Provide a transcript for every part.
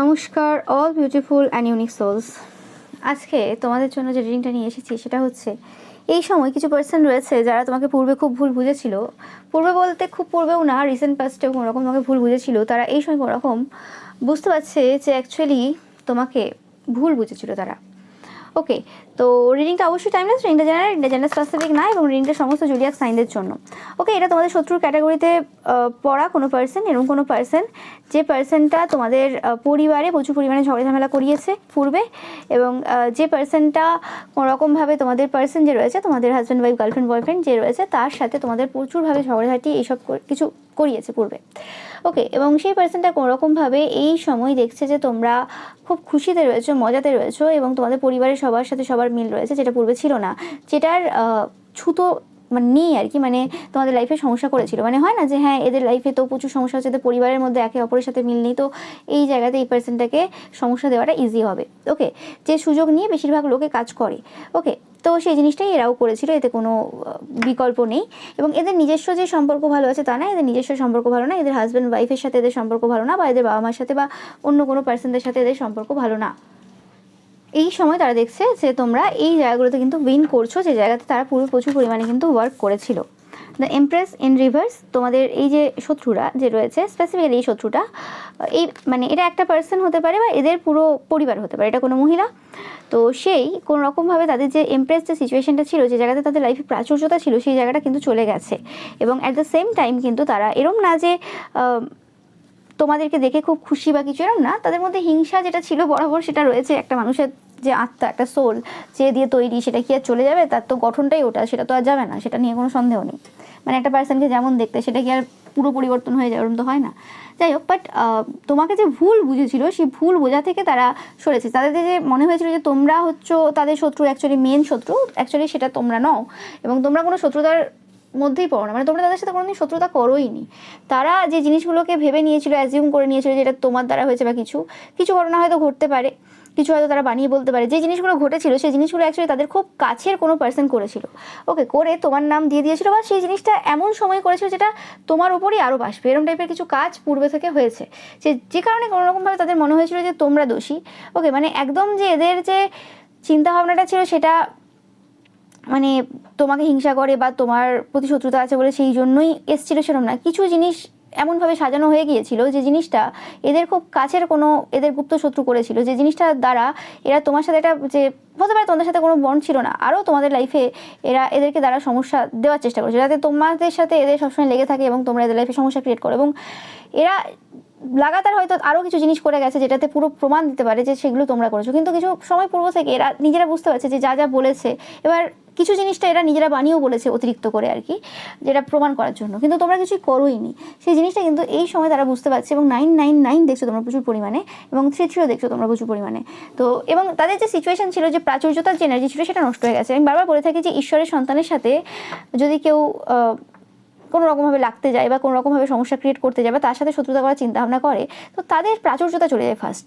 নমস্কার all beautiful and unique souls. আজকে তোমাদের জন্য যে রিডিংটা নিয়ে এসেছি সেটা হচ্ছে এই সময় কিছু পার্সন রয়েছে যারা তোমাকে পূর্বে খুব ভুল বুঝেছিল। পূর্বে বলতে খুব পূর্বেও না, রিসেন্ট পাস্টেও কোনোরকম তোমাকে ভুল বুঝেছিল। তারা এই সময় কোনোরকম বুঝতে পারছে যে অ্যাকচুয়ালি তোমাকে ভুল বুঝেছিল তারা। ওকে, তো রিডিংটা অবশ্যই টাইমলেস, রিডিংটা জেনারেল স্পেসিফিক না, এবং রিডিংটা সমস্ত জুডিয়াক সাইনদের জন্য। ওকে, এটা তোমাদের শত্রুর ক্যাটাগরিতে পড়া কোনো পার্সন, এরকম কোনো পার্সন যে পার্সনটা তোমাদের পরিবারে প্রচুর পরিমাণে ঝগড়া ঝামেলা করিয়েছে পূর্বে, এবং যে পার্সনটা কোনোরকমভাবে তোমাদের পার্সন যে রয়েছে, তোমাদের হাজব্যান্ড ওয়াইফ গার্লফ্রেন্ড বয়ফ্রেন্ড যে রয়েছে, তার সাথে তোমাদের প্রচুরভাবে ঝগড়াঝাটি এইসব কিছু করিয়েছে পূর্বে। ওকে, এবং সেই পার্সনটা কোনোরকমভাবে এই সময় দেখছে যে তোমরা খুব খুশিতে রয়েছো, মজাতে রয়েছো, এবং তোমাদের পরিবারের সবার সাথে সবার মিল রয়েছে, যেটা পূর্বে ছিল না, যেটার ছুতো মানে নেই আর কি। মানে তোমাদের লাইফে সমস্যা করেছিল, মানে হয় না যে হ্যাঁ এদের লাইফে তো প্রচুর সমস্যা হচ্ছে, পরিবারের মধ্যে একে অপরের সাথে মিল নেই, তো এই জায়গাতে এই পার্সনটাকে সমস্যা দেওয়াটা ইজি হবে। ওকে, যে সুযোগ নিয়ে বেশিরভাগ লোকে কাজ করে। ওকে, তো সেই জিনিসটাই এরাও করেছিল, এতে কোনো বিকল্প নেই। এবং এদের নিজস্ব যে সম্পর্ক ভালো আছে তা না, এদের নিজস্ব সম্পর্ক ভালো না, এদের হাজব্যান্ড ওয়াইফের সাথে এদের সম্পর্ক ভালো না, বা এদের বাবা মার সাথে বা অন্য কোনো পার্সনদের সাথে এদের সম্পর্ক ভালো না। এই সময় তারা দেখছে যে তোমরা এই জায়গাগুলোতে কিন্তু উইন করছো, যে জায়গাতে তারা প্রচুর পরিমাণে কিন্তু ওয়ার্ক করেছিল। দ্য এমপ্রেস ইন রিভার্স, তোমাদের এই যে শত্রুরা যে রয়েছে, স্পেসিফিক্যালি এই শত্রুটা এই মানে এটা একটা পার্সন হতে পারে বা এদের পুরো পরিবার হতে পারে, এটা কোনো মহিলা। তো সেই কোনো রকমভাবে তাদের যে এমপ্রেস যে সিচুয়েশনটা ছিল, যে জায়গাতে তাদের লাইফে প্রাচুর্যতা ছিল, সেই জায়গাটা কিন্তু চলে গেছে। এবং অ্যাট দ্য সেম টাইম কিন্তু তারা এরম না যে তোমাদেরকে দেখে খুব খুশি বা কিছু, এরম না, তাদের মধ্যে হিংসা যেটা ছিল বরাবর সেটা রয়েছে। একটা মানুষের যে আত্মা, একটা সোল যে দিয়ে তৈরি, সেটা কি আর চলে যাবে? তার তো গঠনটাই ওটা, সেটা তো আর যাবে না, সেটা নিয়ে কোনো সন্দেহ নেই। মানে একটা পার্সনকে যেমন দেখতে, সেটা কি আর পুরো পরিবর্তন হয়ে যায়? ওরকম তো হয় না। যাই হোক, বাট তোমাকে যে ভুল বুঝেছিল, সেই ভুল বোঝা থেকে তারা সরেছে। তাদের যে মনে হয়েছিল যে তোমরা হচ্ছে তাদের শত্রু, অ্যাকচুয়ালি মেন শত্রু, অ্যাকচুয়ালি সেটা তোমরা নও, এবং তোমরা কোনো শত্রুতার মধ্যেই পড়ো না, মানে তোমরা তাদের সাথে কোনোদিন শত্রুতা করোই নি। তারা যে জিনিসগুলোকে ভেবে নিয়েছিল, অ্যাজিউম করে নিয়েছিল যে এটা তোমার দ্বারা হয়েছে, বা কিছু কিছু ঘটনা হয়তো ঘটতে পারে, কিছু হয়তো তারা বানিয়ে বলতে পারে, যে জিনিসগুলো ঘটেছিল সেই জিনিসগুলো অ্যাকচুয়ালি তাদের খুব কাছের কোনো পার্সন করেছিল। ওকে, করে তোমার নাম দিয়ে দিয়েছিল, বা সেই জিনিসটা এমন সময় করেছিল যেটা তোমার উপরই আরও বাসবে, এরকম টাইপের কিছু কাজ পূর্বে থেকে হয়েছে, যে কারণে কোনোরকমভাবে তাদের মনে হয়েছিল যে তোমরা দোষী। ওকে, মানে একদম যে এদের যে চিন্তাভাবনাটা ছিল সেটা মানে তোমাকে হিংসা করে বা তোমার প্রতি শত্রুতা আছে বলে সেই জন্যই এসছিল, সেরকম না। কিছু জিনিস এমনভাবে সাজানো হয়ে গিয়েছিল যে জিনিসটা এদের খুব কাছের কোনো এদের গুপ্ত শত্রু করেছিল, যে জিনিসটার দ্বারা এরা তোমার সাথে একটা যে হতে পারে তোমাদের সাথে কোনো বন্ড ছিল না, আরও তোমাদের লাইফে এদেরকে দ্বারা সমস্যা দেওয়ার চেষ্টা করেছে, যাতে তোমাদের সাথে এদের সবসময় লেগে থাকে এবং তোমরা এদের লাইফে সমস্যা ক্রিয়েট করো। এবং এরা লাগাতার হয়তো আরও কিছু জিনিস করে গেছে যেটাতে পুরো প্রমাণ দিতে পারে যে সেগুলো তোমরা করেছো, কিন্তু কিছু সময় পূর্ব থেকে এরা নিজেরা বুঝতে পারছে যে যা যা বলেছে, এবার কিছু জিনিসটা এরা নিজেরা বানিয়েও বলেছে অতিরিক্ত করে আর কি, যেটা প্রমাণ করার জন্য, কিন্তু তোমরা কিছুই করোই নি। সেই জিনিসটা কিন্তু এই সময় তারা বুঝতে পারছে। এবং 999 দেখছো তোমরা প্রচুর পরিমাণে, এবং 33 দেখছো তোমরা প্রচুর পরিমাণে। তো এবং তাদের যে সিচুয়েশন ছিল, যে প্রাচুর্যতার যে এনার্জি ছিল, সেটা নষ্ট হয়ে গেছে। আমি বারবার বলে থাকি যে ঈশ্বরের সন্তানের সাথে যদি কেউ কোনো রকমভাবে লাগতে যায় বা কোনো রকমভাবে সমস্যা ক্রিয়েট করতে যায় বা তার সাথে শত্রুতা করার চিন্তাভাবনা করে, তো তাদের প্রাচুর্যতা চলে যায় ফার্স্ট।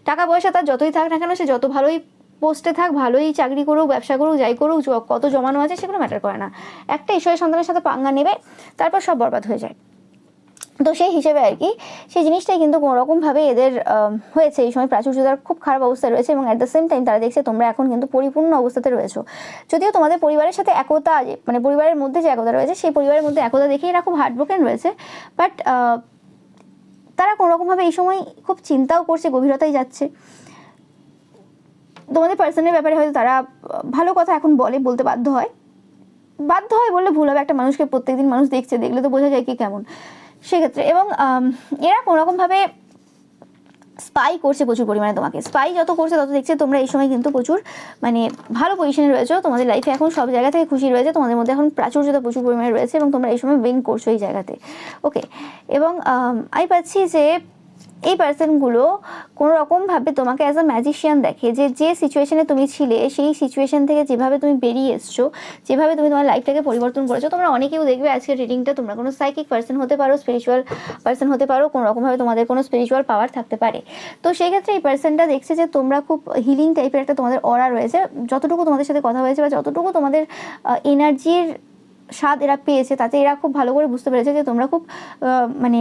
টাকা পয়সা তার যতই থাক না কেন, সে যত ভালোই পোস্টে থাক, ভালোই চাকরি করুক, ব্যবসা করুক, যাই করুক, কত জমানো আছে, সেগুলো ম্যাটার করে না। একটা ঈশ্বরের সন্তানের সাথে পাঙ্গা নেবে, তারপর সব বরবাদ হয়ে যায়। তো সেই হিসেবে আর কি সেই জিনিসটাই কিন্তু কোনোরকমভাবে এদের হয়েছে। এই সময় প্রাচুর্যতার খুব খারাপ অবস্থায় রয়েছে, এবং অ্যাট দ্য সেম টাইম তারা দেখছে তোমরা এখন কিন্তু পরিপূর্ণ অবস্থাতে রয়েছো। যদিও তোমাদের পরিবারের সাথে একতা, মানে পরিবারের মধ্যে যে একতা রয়েছে, সেই পরিবারের মধ্যে একতা দেখে এরা খুব হার্টব্রোকেন রয়েছে, বাট তারা কোনোরকমভাবে এই সময় খুব চিন্তাও করছে, গভীরতায় যাচ্ছে। তোমাদের পার্সোনাল ব্যাপারে হয়তো তারা ভালো কথা এখন বলতে বাধ্য হয় বললে ভুল হবে, একটা মানুষকে প্রত্যেকদিন মানুষ দেখছে, দেখলে তো বোঝা যায় কি কেমন সেক্ষেত্রে। এবং এরা কোনোরকমভাবে স্পাই করছে প্রচুর পরিমাণে তোমাকে। স্পাই যত করছে তত দেখছে তোমরা এই সময় কিন্তু প্রচুর মানে ভালো পজিশনে রয়েছো, তোমাদের লাইফে এখন সব জায়গা থেকে খুশি রয়েছে, তোমাদের মধ্যে এখন প্রাচুর্যতা প্রচুর পরিমাণে রয়েছে, এবং তোমরা এই সময় উইন করছো এই জায়গাতে। ওকে, এবং আমি পাচ্ছি যে এই পার্সনগুলো কোনো রকমভাবে তোমাকে অ্যাজ আ ম্যাজিশিয়ান দেখে, যে সিচুয়েশনে তুমি ছিলে, সেই সিচুয়েশন থেকে যেভাবে তুমি বেরিয়ে এসছো, যেভাবে তুমি তোমার লাইফটাকে পরিবর্তন করেছো। তোমরা অনেকেও দেখবে আজকের রিডিংটা, তোমরা কোনো সাইকিক পার্সন হতে পারো, স্পিরিচুয়াল পার্সন হতে পারো, কোনো রকমভাবে তোমাদের কোনো স্পিরিচুয়াল পাওয়ার থাকতে পারে। তো সেই ক্ষেত্রে এই পার্সনটা দেখছে যে তোমরা খুব হিলিং টাইপের একটা তোমাদের অরা রয়েছে। যতটুকু তোমাদের সাথে কথা হয়েছে বা যতটুকু তোমাদের এনার্জির স্বাদ এরা পেয়েছে, তাতে এরা খুব ভালো করে বুঝতে পেরেছে যে তোমরা খুব মানে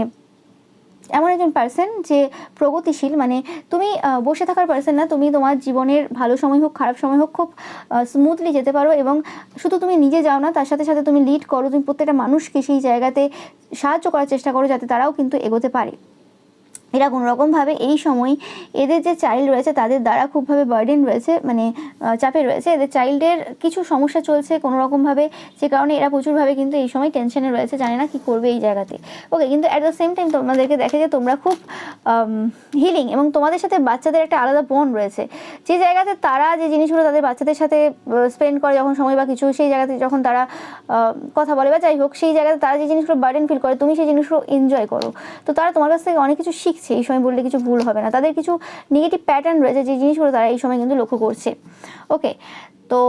এমন একজন পার্সন যে প্রগতিশীল, মানে তুমি বসে থাকার পার্সন না, তুমি তোমার জীবনের ভালো সময় হোক খারাপ সময় হোক খুব স্মুথলি যেতে পারো, এবং শুধু তুমি নিজে যাও না, তার সাথে সাথে তুমি লিড করো, তুমি প্রত্যেকটা মানুষকে সেই জায়গাতে সাহায্য করার চেষ্টা করো যাতে তারাও কিন্তু এগোতে পারে। এরা কোনোরকমভাবে এই সময় এদের যে চাইল্ড রয়েছে তাদের দ্বারা খুবভাবে বার্ডেন রয়েছে, মানে চাপে রয়েছে, এদের চাইল্ডের কিছু সমস্যা চলছে কোনোরকমভাবে, যে কারণে এরা প্রচুরভাবে কিন্তু এই সময় টেনশনে রয়েছে, জানে না কী করবে এই জায়গাতে। ওকে, কিন্তু অ্যাট দ্য সেম টাইম তোমাদেরকে দেখে যে তোমরা খুব হিলিং, এবং তোমাদের সাথে বাচ্চাদের একটা আলাদা বন্ড রয়েছে, যে জায়গাতে তারা যে জিনিসগুলো তাদের বাচ্চাদের সাথে স্পেন্ড করে যখন সময় বা কিছু, সেই জায়গাতে যখন তারা কথা বলে বা যাই হোক, সেই জায়গাতে তারা যে জিনিসগুলো বার্ডেন ফিল করে তুমি সেই জিনিসগুলো এনজয় করো। তো তারা তোমার কাছ থেকে অনেক কিছু শিখছে, এই সময় বললে কিছু ভুল হবে না। তাদের কিছু নেগেটিভ প্যাটার্ন রয়েছে যে জিনিসগুলো তারা এই সময় কিন্তু লক্ষ্য করছে। ওকে, তো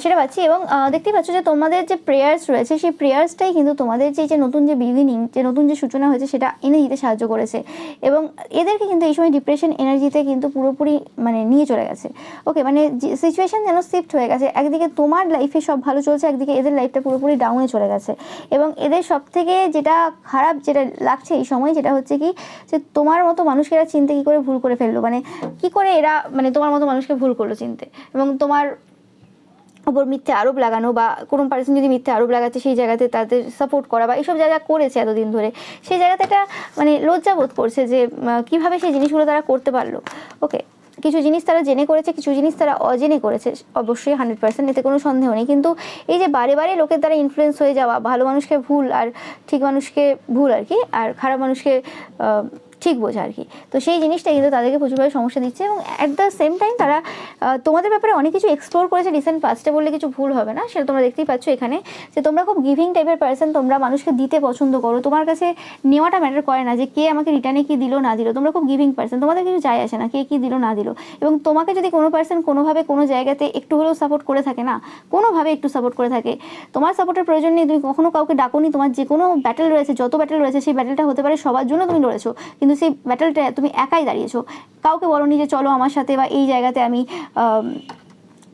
সেটা পাচ্ছি, এবং দেখতেই পাচ্ছ যে তোমাদের যে প্রেয়ার্স রয়েছে সেই প্রেয়ার্সটাই কিন্তু তোমাদের যে নতুন যে বিগিনিং, যে নতুন যে সূচনা হয়েছে সেটা এনে দিতে সাহায্য করেছে, এবং এদেরকে কিন্তু এই সময় ডিপ্রেশন এনার্জিতে কিন্তু পুরোপুরি মানে নিয়ে চলে গেছে। ওকে, মানে সিচুয়েশন যেন শিফট হয়ে গেছে, একদিকে তোমার লাইফে সব ভালো চলছে, একদিকে এদের লাইফটা পুরোপুরি ডাউনে চলে গেছে, এবং এদের সব থেকে যেটা খারাপ যেটা লাগছে এই সময় যেটা হচ্ছে কি, যে তোমার মতো মানুষকে এরা চিনতে কী করে ভুল করে ফেললো, মানে কী করে এরা মানে তোমার মতো মানুষকে ভুল করলো চিনতে, এবং তোমার ওপর মিথ্যে আরোপ লাগানো, বা কোনো পার্সন যদি মিথ্যে আরোপ লাগাচ্ছে সেই জায়গাতে তাদের সাপোর্ট করা, বা এইসব যা যা করেছে এতদিন ধরে, সেই জায়গাতে একটা মানে লজ্জাবোধ করছে যে কীভাবে সেই জিনিসগুলো তারা করতে পারলো। ওকে, কিছু জিনিস তারা জেনে করেছে, কিছু জিনিস তারা অজেনে করেছে, অবশ্যই 100%, এতে কোনো সন্দেহ নেই। কিন্তু এই যে বারে বারে লোকের দ্বারা ইনফ্লুয়েন্স হয়ে যাওয়া, ভালো মানুষকে ভুল আর ঠিক মানুষকে ভুল আর কি, আর খারাপ মানুষকে ঠিক বোঝা আর কি, তো সেই জিনিসটা কিন্তু তাদেরকে প্রচুরভাবে সমস্যা দিচ্ছে, এবং অ্যাট দ্য সেম টাইম তারা তোমাদের ব্যাপারে অনেক কিছু এক্সপ্লোর করেছে রিসেন্ট পাস্টে বললে কিছু ভুল হবে না, সেটা তোমরা দেখতেই পাচ্ছ এখানে, যে তোমরা খুব গিভিং টাইপের পার্সন, তোমরা মানুষকে দিতে পছন্দ করো, তোমার কাছে নেওয়াটা ম্যাটার করে না যে কে আমাকে রিটার্নে কী দিল না দিল, তোমরা খুব গিভিং পার্সন, তোমাদের কিছু যায় আসে না কে কী দিল না দিল, এবং তোমাকে যদি কোনো পার্সন কোনোভাবে কোনো জায়গাতে একটু হলেও সাপোর্ট করে থাকে না, কোনোভাবে একটু সাপোর্ট করে থাকে, তোমার সাপোর্টের প্রয়োজন নেই, তুমি কখনো কাউকে ডাকোনি, তোমার যে কোনো ব্যাটেল রয়েছে, যত ব্যাটেল রয়েছে সেই ব্যাটেলটা হতে পারে সবার জন্য তুমি লড়েছো, কিন্তু সেই ব্যাটেলটা তুমি একাই দাঁড়িয়েছো, কাউকে বলোনি যে চলো আমার সাথে বা এই জায়গাতে আমি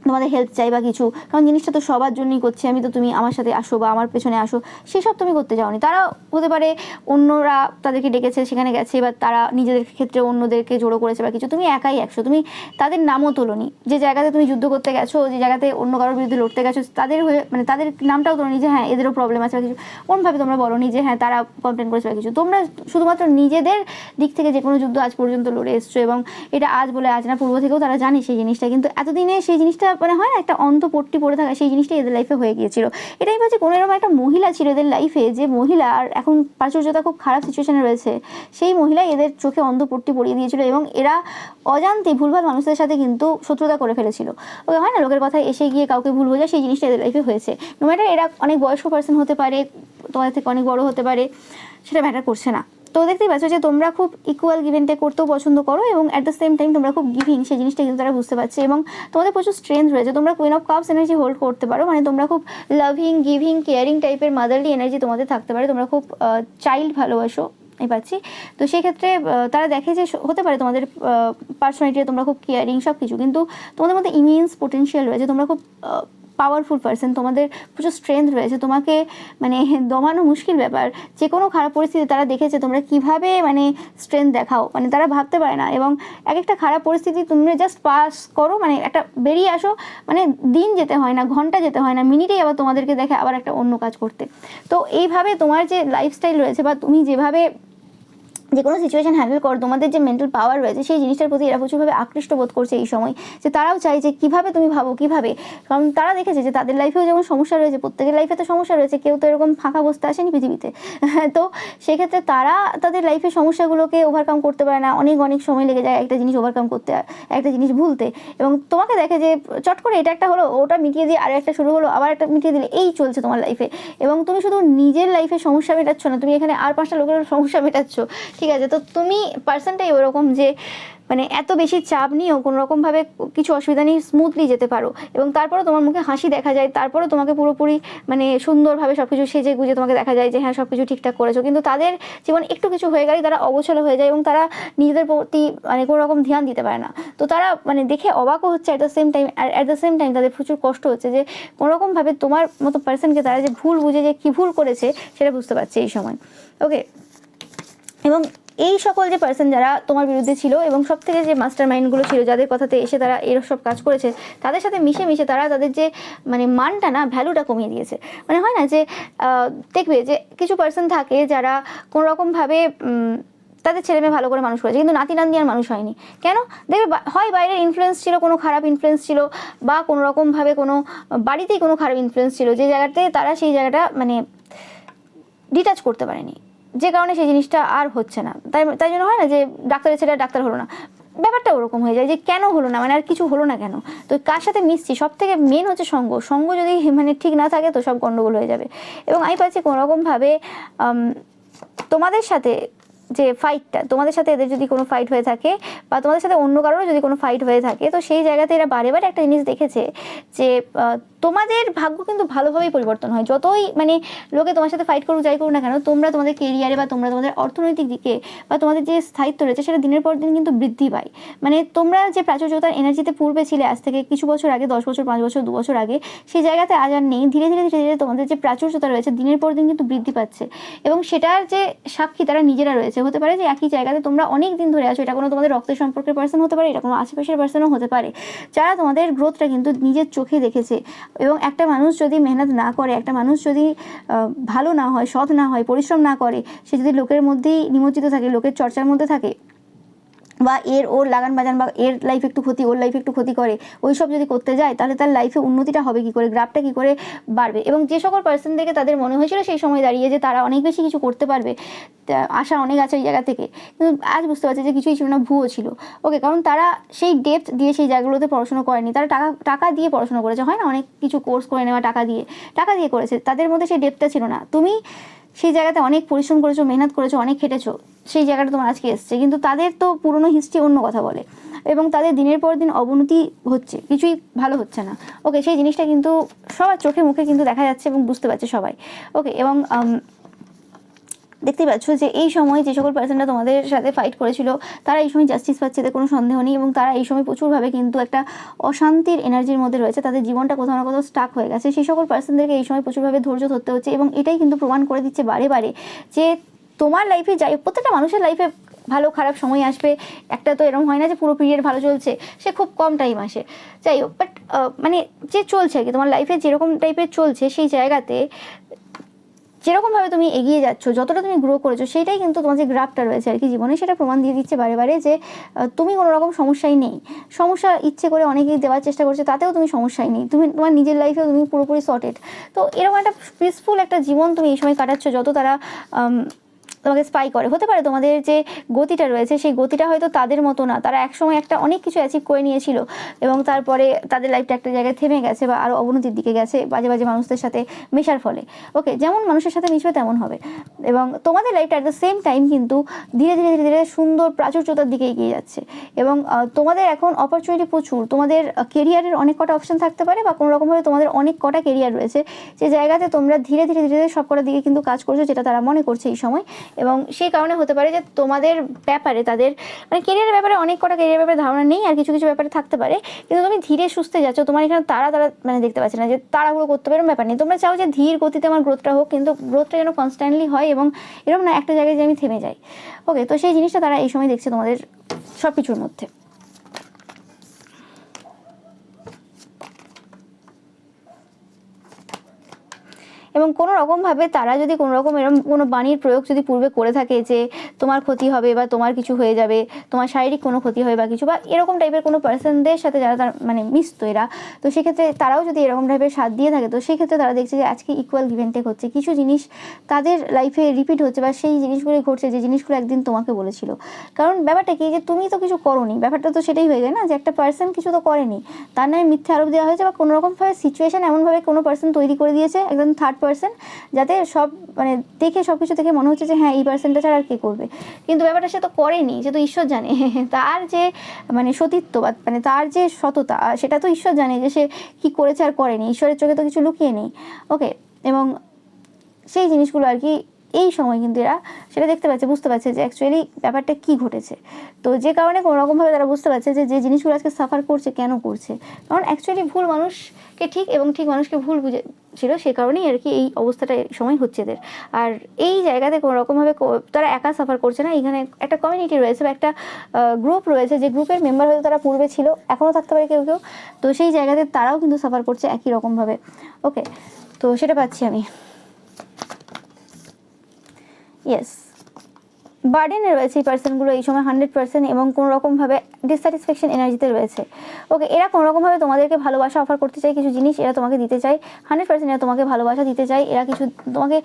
তোমাদের হেল্প চাই বা কিছু, কারণ জিনিসটা তো সবার জন্যই করছি আমি, তো তুমি আমার সাথে আসো বা আমার পেছনে আসো, সেসব তুমি করতে যাওনি। তারা হতে পারে অন্যরা তাদেরকে ডেকেছে, সেখানে গেছে, বা তারা নিজেদের ক্ষেত্রে অন্যদেরকে জড়ো করেছে বা কিছু, তুমি একাই একশো, তুমি তাদের নামও তোলোনি, যে জায়গাতে তুমি যুদ্ধ করতে গেছো, যে জায়গাতে অন্য কারোর বিরুদ্ধে লড়তে গেছো, তাদের হয়ে মানে তাদের নামটাও তোলোনি যে হ্যাঁ এদেরও প্রবলেম আছে বা কিছু, কোনভাবে তোমরা বলোনি যে হ্যাঁ তারা কমপ্লেন করেছে বা কিছু, তোমরা শুধুমাত্র নিজেদের দিক থেকে যে কোনো যুদ্ধ আজ পর্যন্ত লড়ে এসছো, এবং এটা আজ বলে আজ না, পূর্ব থেকেও তারা জানে সেই জিনিসটা, কিন্তু এতদিনে সেই জিনিসটা মানে হয় না একটা অন্তপট্টি পড়ে থাকা, সেই জিনিসটাই এদের লাইফে হয়ে গিয়েছিল। এটাই বলছে কোনো এরকম একটা মহিলা ছিল এদের লাইফে, যে মহিলা আর এখন প্রাচুর্যতা খুব খারাপ সিচুয়েশনে রয়েছে, সেই মহিলাই এদের চোখে অন্ধপট্টি পরিয়ে দিয়েছিল, এবং এরা অজান্তে ভুলভাল মানুষদের সাথে কিন্তু শত্রুতা করে ফেলেছিল। ওকে, হয় না লোকের কথায় এসে গিয়ে কাউকে ভুল বোঝা, সেই জিনিসটা এদের লাইফে হয়েছে। নো ম্যাটার এরা অনেক বয়স্ক পার্সন হতে পারে, তোমাদের থেকে অনেক বড় হতে পারে, সেটা ম্যাটার করছে না। তো দেখতেই পাচ্ছ যে তোমরা খুব ইকুয়াল গিভ অ্যান্ড টেক করতেও পছন্দ করো, এবং অ্যাট দ্য সেম টাইম তোমরা খুব গিভিং, সেই জিনিসটা কিন্তু তারা বুঝতে পারছে, এবং তোমাদের প্রচুর স্ট্রেংথ রয়েছে, তোমরা queen of cups energy hold করতে পারো, মানে তোমরা খুব লাভিং গিভিং কেয়ারিং টাইপের মাদারলি এনার্জি তোমাদের থাকতে পারে, তোমরা খুব চাইল্ড ভালোবাসো এই পাচ্ছি। তো সেই ক্ষেত্রে তারা দেখে যে হতে পারে তোমাদের পার্সোনালিটি তোমরা খুব কেয়ারিং সব কিছু, কিন্তু তোমাদের মধ্যে ইমিউন্স পোটেনশিয়াল রয়েছে, তোমরা খুব পাওয়ারফুল পার্সন, তোমাদের প্রচুর স্ট্রেংথ রয়েছে, তোমাকে মানে দমানো মুশকিল ব্যাপার, যে কোনো খারাপ পরিস্থিতি তারা দেখেছে তোমরা কিভাবে মানে স্ট্রেংথ দেখাও, মানে তারা ভাবতে পারে না, এবং এক একটা খারাপ পরিস্থিতি তুমি জাস্ট পাস করো, মানে একটা বেরিয়ে আসো, মানে দিন যেতে হয় না, ঘন্টা যেতে হয় না, মিনিটেই আবার তোমাদেরকে দেখে আবার একটা অন্য কাজ করতে। তো এইভাবে তোমার যে লাইফস্টাইল রয়েছে বা তুমি যেভাবে যে কোনো সিচুয়েশন হ্যান্ডেল করো, তোমাদের যে মেন্টাল পাওয়ার রয়েছে সেই জিনিসটার প্রতি এরা প্রচুরভাবে আকৃষ্ট বোধ করছে এই সময়, যে তারাও চাই যে কীভাবে তুমি ভাবো কীভাবে, কারণ তারা দেখেছে যে তাদের লাইফেও যেমন সমস্যা রয়েছে, প্রত্যেকের লাইফে তো সমস্যা রয়েছে, কেউ তো এরকম ফাঁকা বসতে আসেনি পৃথিবীতে। তো সেক্ষেত্রে তারা তাদের লাইফের সমস্যাগুলোকে ওভারকাম করতে পারে না, অনেক অনেক সময় লেগে যায় একটা জিনিস ওভারকাম করতে, একটা জিনিস ভুলতে, এবং তোমাকে দেখে যে চট করে এটা একটা হলো, ওটা মিটিয়ে দিয়ে আর একটা শুরু হলো, আবার একটা মিটিয়ে দিলে, এই চলছে তোমার লাইফে, এবং তুমি শুধু নিজের লাইফের সমস্যা মেটাচ্ছ না, তুমি এখানে আর 5টা লোকের সমস্যা মেটাচ্ছ, ঠিক আছে। তো তুমি পার্সনটাই ওরকম যে মানে এত বেশি চাপ নিয়েও কোনো রকমভাবে কিছু অসুবিধা নেই, স্মুথলি যেতে পারো, এবং তারপরেও তোমার মুখে হাসি দেখা যায়, তারপরেও তোমাকে পুরোপুরি মানে সুন্দরভাবে সব কিছু সেজে গুজে তোমাকে দেখা যায় যে হ্যাঁ সব কিছু ঠিকঠাক করেছো, কিন্তু তাদের জীবন একটু কিছু হয়ে গেলেই তারা অগোছালো হয়ে যায়, এবং তারা নিজেদের প্রতি মানে কোনো রকম ধ্যান দিতে পারে না। তো তারা মানে দেখে অবাকও হচ্ছে অ্যাট দ্য সেম টাইম তাদের প্রচুর কষ্ট হচ্ছে যে কোনোরকমভাবে তোমার মতো পার্সনকে তারা যে ভুল বুঝে যে কী ভুল করেছে সেটা বুঝতে পারছে এই সময়। ওকে, এবং এই সকল যে পার্সন যারা তোমার বিরুদ্ধে ছিল এবং সব থেকে যে মাস্টার মাইন্ডগুলো ছিল যাদের কথাতে এসে তারা এরসব কাজ করেছে, তাদের সাথে মিশে মিশে তারা তাদের যে মানে মানটা না, ভ্যালুটা কমিয়ে দিয়েছে। মানে হয় না যে দেখবে যে কিছু পার্সন থাকে যারা কোনোরকমভাবে তাদের ছেলে মেয়ে ভালো করে মানুষ করেছে, কিন্তু নাতি নাতনি আর মানুষ হয়নি। কেন? দেখবে হয় বাইরের ইনফ্লুয়েন্স ছিল, কোনো খারাপ ইনফ্লুয়েন্স ছিল, বা কোনো রকমভাবে কোনো বাড়িতেই কোনো খারাপ ইনফ্লুয়েন্স ছিল, যে জায়গাতে তারা সেই জায়গাটা মানে ডিটাচ করতে পারেনি, যে কারণে সেই জিনিসটা আর হচ্ছে না। তাই জন্য হয় না যে ডাক্তারের ছেলে ডাক্তার হলো না, ব্যাপারটা ওরকম হয়ে যায় যে কেন হলো না, মানে আর কিছু হলো না কেন। তো কার সাথে মিশছি, সব থেকে মেন হচ্ছে সঙ্গ যদি মানে ঠিক না থাকে তো সব গন্ডগোল হয়ে যাবে। এবং আমি পাচ্ছি কোনোরকমভাবে তোমাদের সাথে যে ফাইটটা, তোমাদের সাথে এদের যদি কোনো ফাইট হয়ে থাকে বা তোমাদের সাথে অন্য কারোর যদি কোনো ফাইট হয়ে থাকে, তো সেই জায়গাতে এরা বারে বারে একটা জিনিস দেখেছে যে তোমাদের ভাগ্য কিন্তু ভালোভাবেই পরিবর্তন হয়। যতই মানে লোকে তোমার সাথে ফাইট করুক যাই করুক না কেন, তোমরা তোমাদের কেরিয়ারে বা তোমরা তোমাদের অর্থনৈতিক দিকে বা তোমাদের যে স্থায়িত্ব রয়েছে সেটা দিনের পর দিন কিন্তু বৃদ্ধি পায়। মানে তোমরা যে প্রাচুর্যতার এনার্জিতে পূর্বে ছিলে আজ থেকে কিছু বছর আগে, 10 বছর, 5 বছর, 2 বছর আগে, সেই জায়গাতে আজ আর নেই। ধীরে ধীরে ধীরে ধীরে তোমাদের যে প্রাচুর্যতা রয়েছে দিনের পর দিন কিন্তু বৃদ্ধি পাচ্ছে, এবং সেটার যে সাক্ষী তারা নিজেরা রয়েছে। হতে পারে যে একই জায়গাতে তোমরা অনেক দিন ধরে আছো, এটা কোনো তোমাদের রক্তের সম্পর্কের পার্সন হতে পারে, এটা কোনো আশেপাশের পার্সনও হতে পারে, যারা তোমাদের গ্রোথটা কিন্তু নিজের চোখে দেখেছে। এবং একটা মানুষ যদি মেহনত না করে, একটা মানুষ যদি ভালো না হয়, সৎ না হয়, পরিশ্রম না করে, সে যদি লোকের মধ্যেই নিমজ্জিত থাকে, লোকের চর্চার মধ্যে থাকে, বা ওর লাগান বাজান বা এর লাইফে একটু ক্ষতি, ওর লাইফে একটু ক্ষতি করে, ওই সব যদি করতে যায়, তাহলে তার লাইফে উন্নতিটা হবে কী করে, গ্রাফটা কী করে বাড়বে। এবং যে সকল পার্সনদেরকে তাদের মনে হয়েছিল সেই সময় দাঁড়িয়ে যে তারা অনেক বেশি কিছু করতে পারবে, আশা অনেক আছে ওই জায়গা থেকে, কিন্তু আজ বুঝতে পারছে যে কিছুই ছিল না, ভুয়ো ছিল। ওকে, কারণ তারা সেই ডেপথ দিয়ে সেই জায়গাগুলোতে পড়াশোনা করেনি, তারা টাকা দিয়ে পড়াশোনা করেছে। হয় না, অনেক কিছু কোর্স করে নেওয়া টাকা দিয়ে করেছে, তাদের মধ্যে সেই ডেপথটা ছিল না। তুমি সেই জায়গাতে অনেক পরিশ্রম করেছো, মেহনত করেছো, অনেক খেটেছো, সেই জায়গাটা তোমার আজকে এসছে, কিন্তু তাদের তো পুরনো হিস্ট্রি অন্য কথা বলে, এবং তাদের দিনের পর দিন অবনতি হচ্ছে, কিছুই ভালো হচ্ছে না। ওকে, সেই জিনিসটা কিন্তু সবার চোখে মুখে কিন্তু দেখা যাচ্ছে এবং বুঝতে পারছে সবাই। ওকে, এবং দেখতেই পাচ্ছ যে এই সময় যে সকল পার্সনরা তোমাদের সাথে ফাইট করেছিল তারা এই সময় জাস্টিস পাচ্ছে, এতে কোনো সন্দেহ নেই, এবং তারা এই সময় প্রচুরভাবে কিন্তু একটা অশান্তির এনার্জির মধ্যে রয়েছে, তাদের জীবনটা কোথাও না কোথাও স্টাক হয়ে গেছে। সেই সকল পার্সনদেরকে এই সময় প্রচুরভাবে ধৈর্য ধরতে হচ্ছে, এবং এটাই কিন্তু প্রমাণ করে দিচ্ছে বারে বারে যে তোমার লাইফে যাই, প্রত্যেকটা মানুষের লাইফে ভালো খারাপ সময় আসবে। একটা তো এরকম হয় না যে পুরো পিরিয়ড ভালো চলছে, সে খুব কম টাইম আসে, যাই হোক। বাট মানে যে চলছে আর কি, তোমার লাইফে যেরকম টাইপের চলছে, সেই জায়গাতে যেরকমভাবে তুমি এগিয়ে যাচ্ছ, যতটা তুমি গ্রো করেছো, সেইটাই কিন্তু তোমার যে গ্রাফটা রয়েছে আর কি জীবনে, সেটা প্রমাণ দিয়ে দিচ্ছে বারে বারে যে তুমি কোনো রকম সমস্যাই নেই। সমস্যা ইচ্ছে করে অনেকেই দেওয়ার চেষ্টা করছে, তাতেও তুমি সমস্যাই নেই, তুমি তোমার নিজের লাইফেও তুমি পুরোপুরি সর্টেড। তো এরকম একটা পিসফুল একটা জীবন তুমি এই সময় কাটাচ্ছ। যত তারা তোমাকে স্পাই করে, হতে পারে তোমাদের যে গতিটা রয়েছে সেই গতিটা হয়তো তাদের মতো না, তারা একসময় একটা অনেক কিছু অ্যাচিভ করে নিয়েছিল এবং তারপরে তাদের লাইফটা একটা জায়গায় থেমে গেছে বা আরও অবনতির দিকে গেছে বাজে বাজে মানুষদের সাথে মেশার ফলে। ওকে, যেমন মানুষের সাথে মিশবে তেমন হবে, এবং তোমাদের লাইফটা অ্যাট দ্য সেম টাইম কিন্তু ধীরে ধীরে ধীরে ধীরে সুন্দর প্রাচুর্যতার দিকে এগিয়ে যাচ্ছে, এবং তোমাদের এখন অপরচুনিটি প্রচুর। তোমাদের কেরিয়ারের অনেক কটা অপশন থাকতে পারে, বা কোনো রকমভাবে তোমাদের অনেক কটা কেরিয়ার রয়েছে, যে জায়গাতে তোমরা ধীরে ধীরে ধীরে ধীরে সব কটার দিকে কিন্তু কাজ করছো, যেটা তারা মনে করছে এই সময়। এবং সেই কারণে হতে পারে যে তোমাদের ব্যাপারে তাদের মানে কেরিয়ারের ব্যাপারে অনেক কটা কেরিয়ারের ব্যাপারে ধারণা নেই, আর কিছু কিছু ব্যাপারে থাকতে পারে, কিন্তু তুমি ধীরে সুস্থে যাচ্ছ। তোমার এখানে তারা মানে দেখতে পাচ্ছে না যে তাড়াহুড়ো করতে পারে, ব্যাপার নেই। তোমরা চাও যে ধীর গতিতে আমার গ্রোথটা হোক, কিন্তু গ্রোথটা যেন কনস্ট্যান্টলি হয়, এবং এরকম না একটা জায়গায় যে আমি থেমে যাই। ওকে, তো সেই জিনিসটা তারা এই সময় দেখছে তোমাদের সব কিছুর মধ্যে। এবং কোনো রকমভাবে তারা যদি কোনো রকম এরকম কোনো বাণীর প্রয়োগ যদি পূর্বে করে থাকে যে তোমার ক্ষতি হবে বা তোমার কিছু হয়ে যাবে, তোমার শারীরিক কোনো ক্ষতি হবে বা কিছু, বা এরকম টাইপের কোনো পার্সনদের সাথে যারা তার মানে মিশতো এরা, তো সেক্ষেত্রে তারাও যদি এরকম টাইপের সাথ দিয়ে থাকে, তো সেক্ষেত্রে তারা দেখছে যে আজকে ইকুয়াল গিভ অ্যান্ড টেক হচ্ছে, কিছু জিনিস তাদের লাইফে রিপিট হচ্ছে, বা সেই জিনিসগুলি ঘটছে যে জিনিসগুলো একদিন তোমাকে বলেছিল। কারণ ব্যাপারটা কি, যে তুমি তো কিছু করোনি, ব্যাপারটা তো সেটাই হয়ে যায় না, যে একটা পার্সন কিছু তো করেনি, তার নামে মিথ্যে আরোপ দেওয়া হয়েছে, বা কোনো রকমভাবে সিচুয়েশন এমনভাবে কোনো পার্সন তৈরি করে দিয়েছে, একদম থার্ড পার্সন, যাতে সব মানে দেখে সব কিছু দেখে মনে হচ্ছে যে হ্যাঁ এই পার্সনটা ছাড়া আর কে করবে, কিন্তু ব্যাপারটা সে তো করেনি, সে তো ঈশ্বর জানে তার যে মানে সতীত্ব বা মানে তার যে সততা, সেটা তো ঈশ্বর জানে যে সে কী করেছে আর করেনি, ঈশ্বরের চোখে তো কিছু লুকিয়ে নেই। ওকে, এবং সেই জিনিসগুলো আর কি এই সময় কিন্তু এরা সেটা দেখতে পাচ্ছে, বুঝতে পারছে যে অ্যাকচুয়ালি ব্যাপারটা কী ঘটেছে। তো যে কারণে কোনোরকমভাবে তারা বুঝতে পারছে যে যে জিনিসগুলো আজকে সাফার করছে কেন করছে, কারণ অ্যাকচুয়ালি ভুল মানুষকে ঠিক এবং ঠিক মানুষকে ভুল বুঝে ছিল, সে কারণেই আর কি এই অবস্থাটা এই সময় হচ্ছে এদের। আর এই জায়গাতে কোনোরকমভাবে তারা একা সাফার করছে না, এখানে একটা কমিউনিটি রয়েছে বা একটা গ্রুপ রয়েছে, যে গ্রুপের মেম্বার হয়তো তারা পূর্বে ছিল, এখনও থাকতে পারে কেউ কেউ, তো সেই জায়গাতে তারাও কিন্তু সাফার করছে একই রকমভাবে। ওকে, তো সেটা পাচ্ছি আমি। ইয়েস, বার্ডেনে রয়েছে এই পার্সনগুলো এই সময় 100%, এবং কোনোরকমভাবে ডিসস্যাটিসফ্যাকশন এনার্জিতে রয়েছে। ওকে, এরা কোনোরকমভাবে তোমাদেরকে ভালোবাসা অফার করতে চায়, কিছু জিনিস এরা তোমাকে দিতে চায়, 100% এরা তোমাকে ভালোবাসা দিতে চায়, এরা কিছু তোমাকে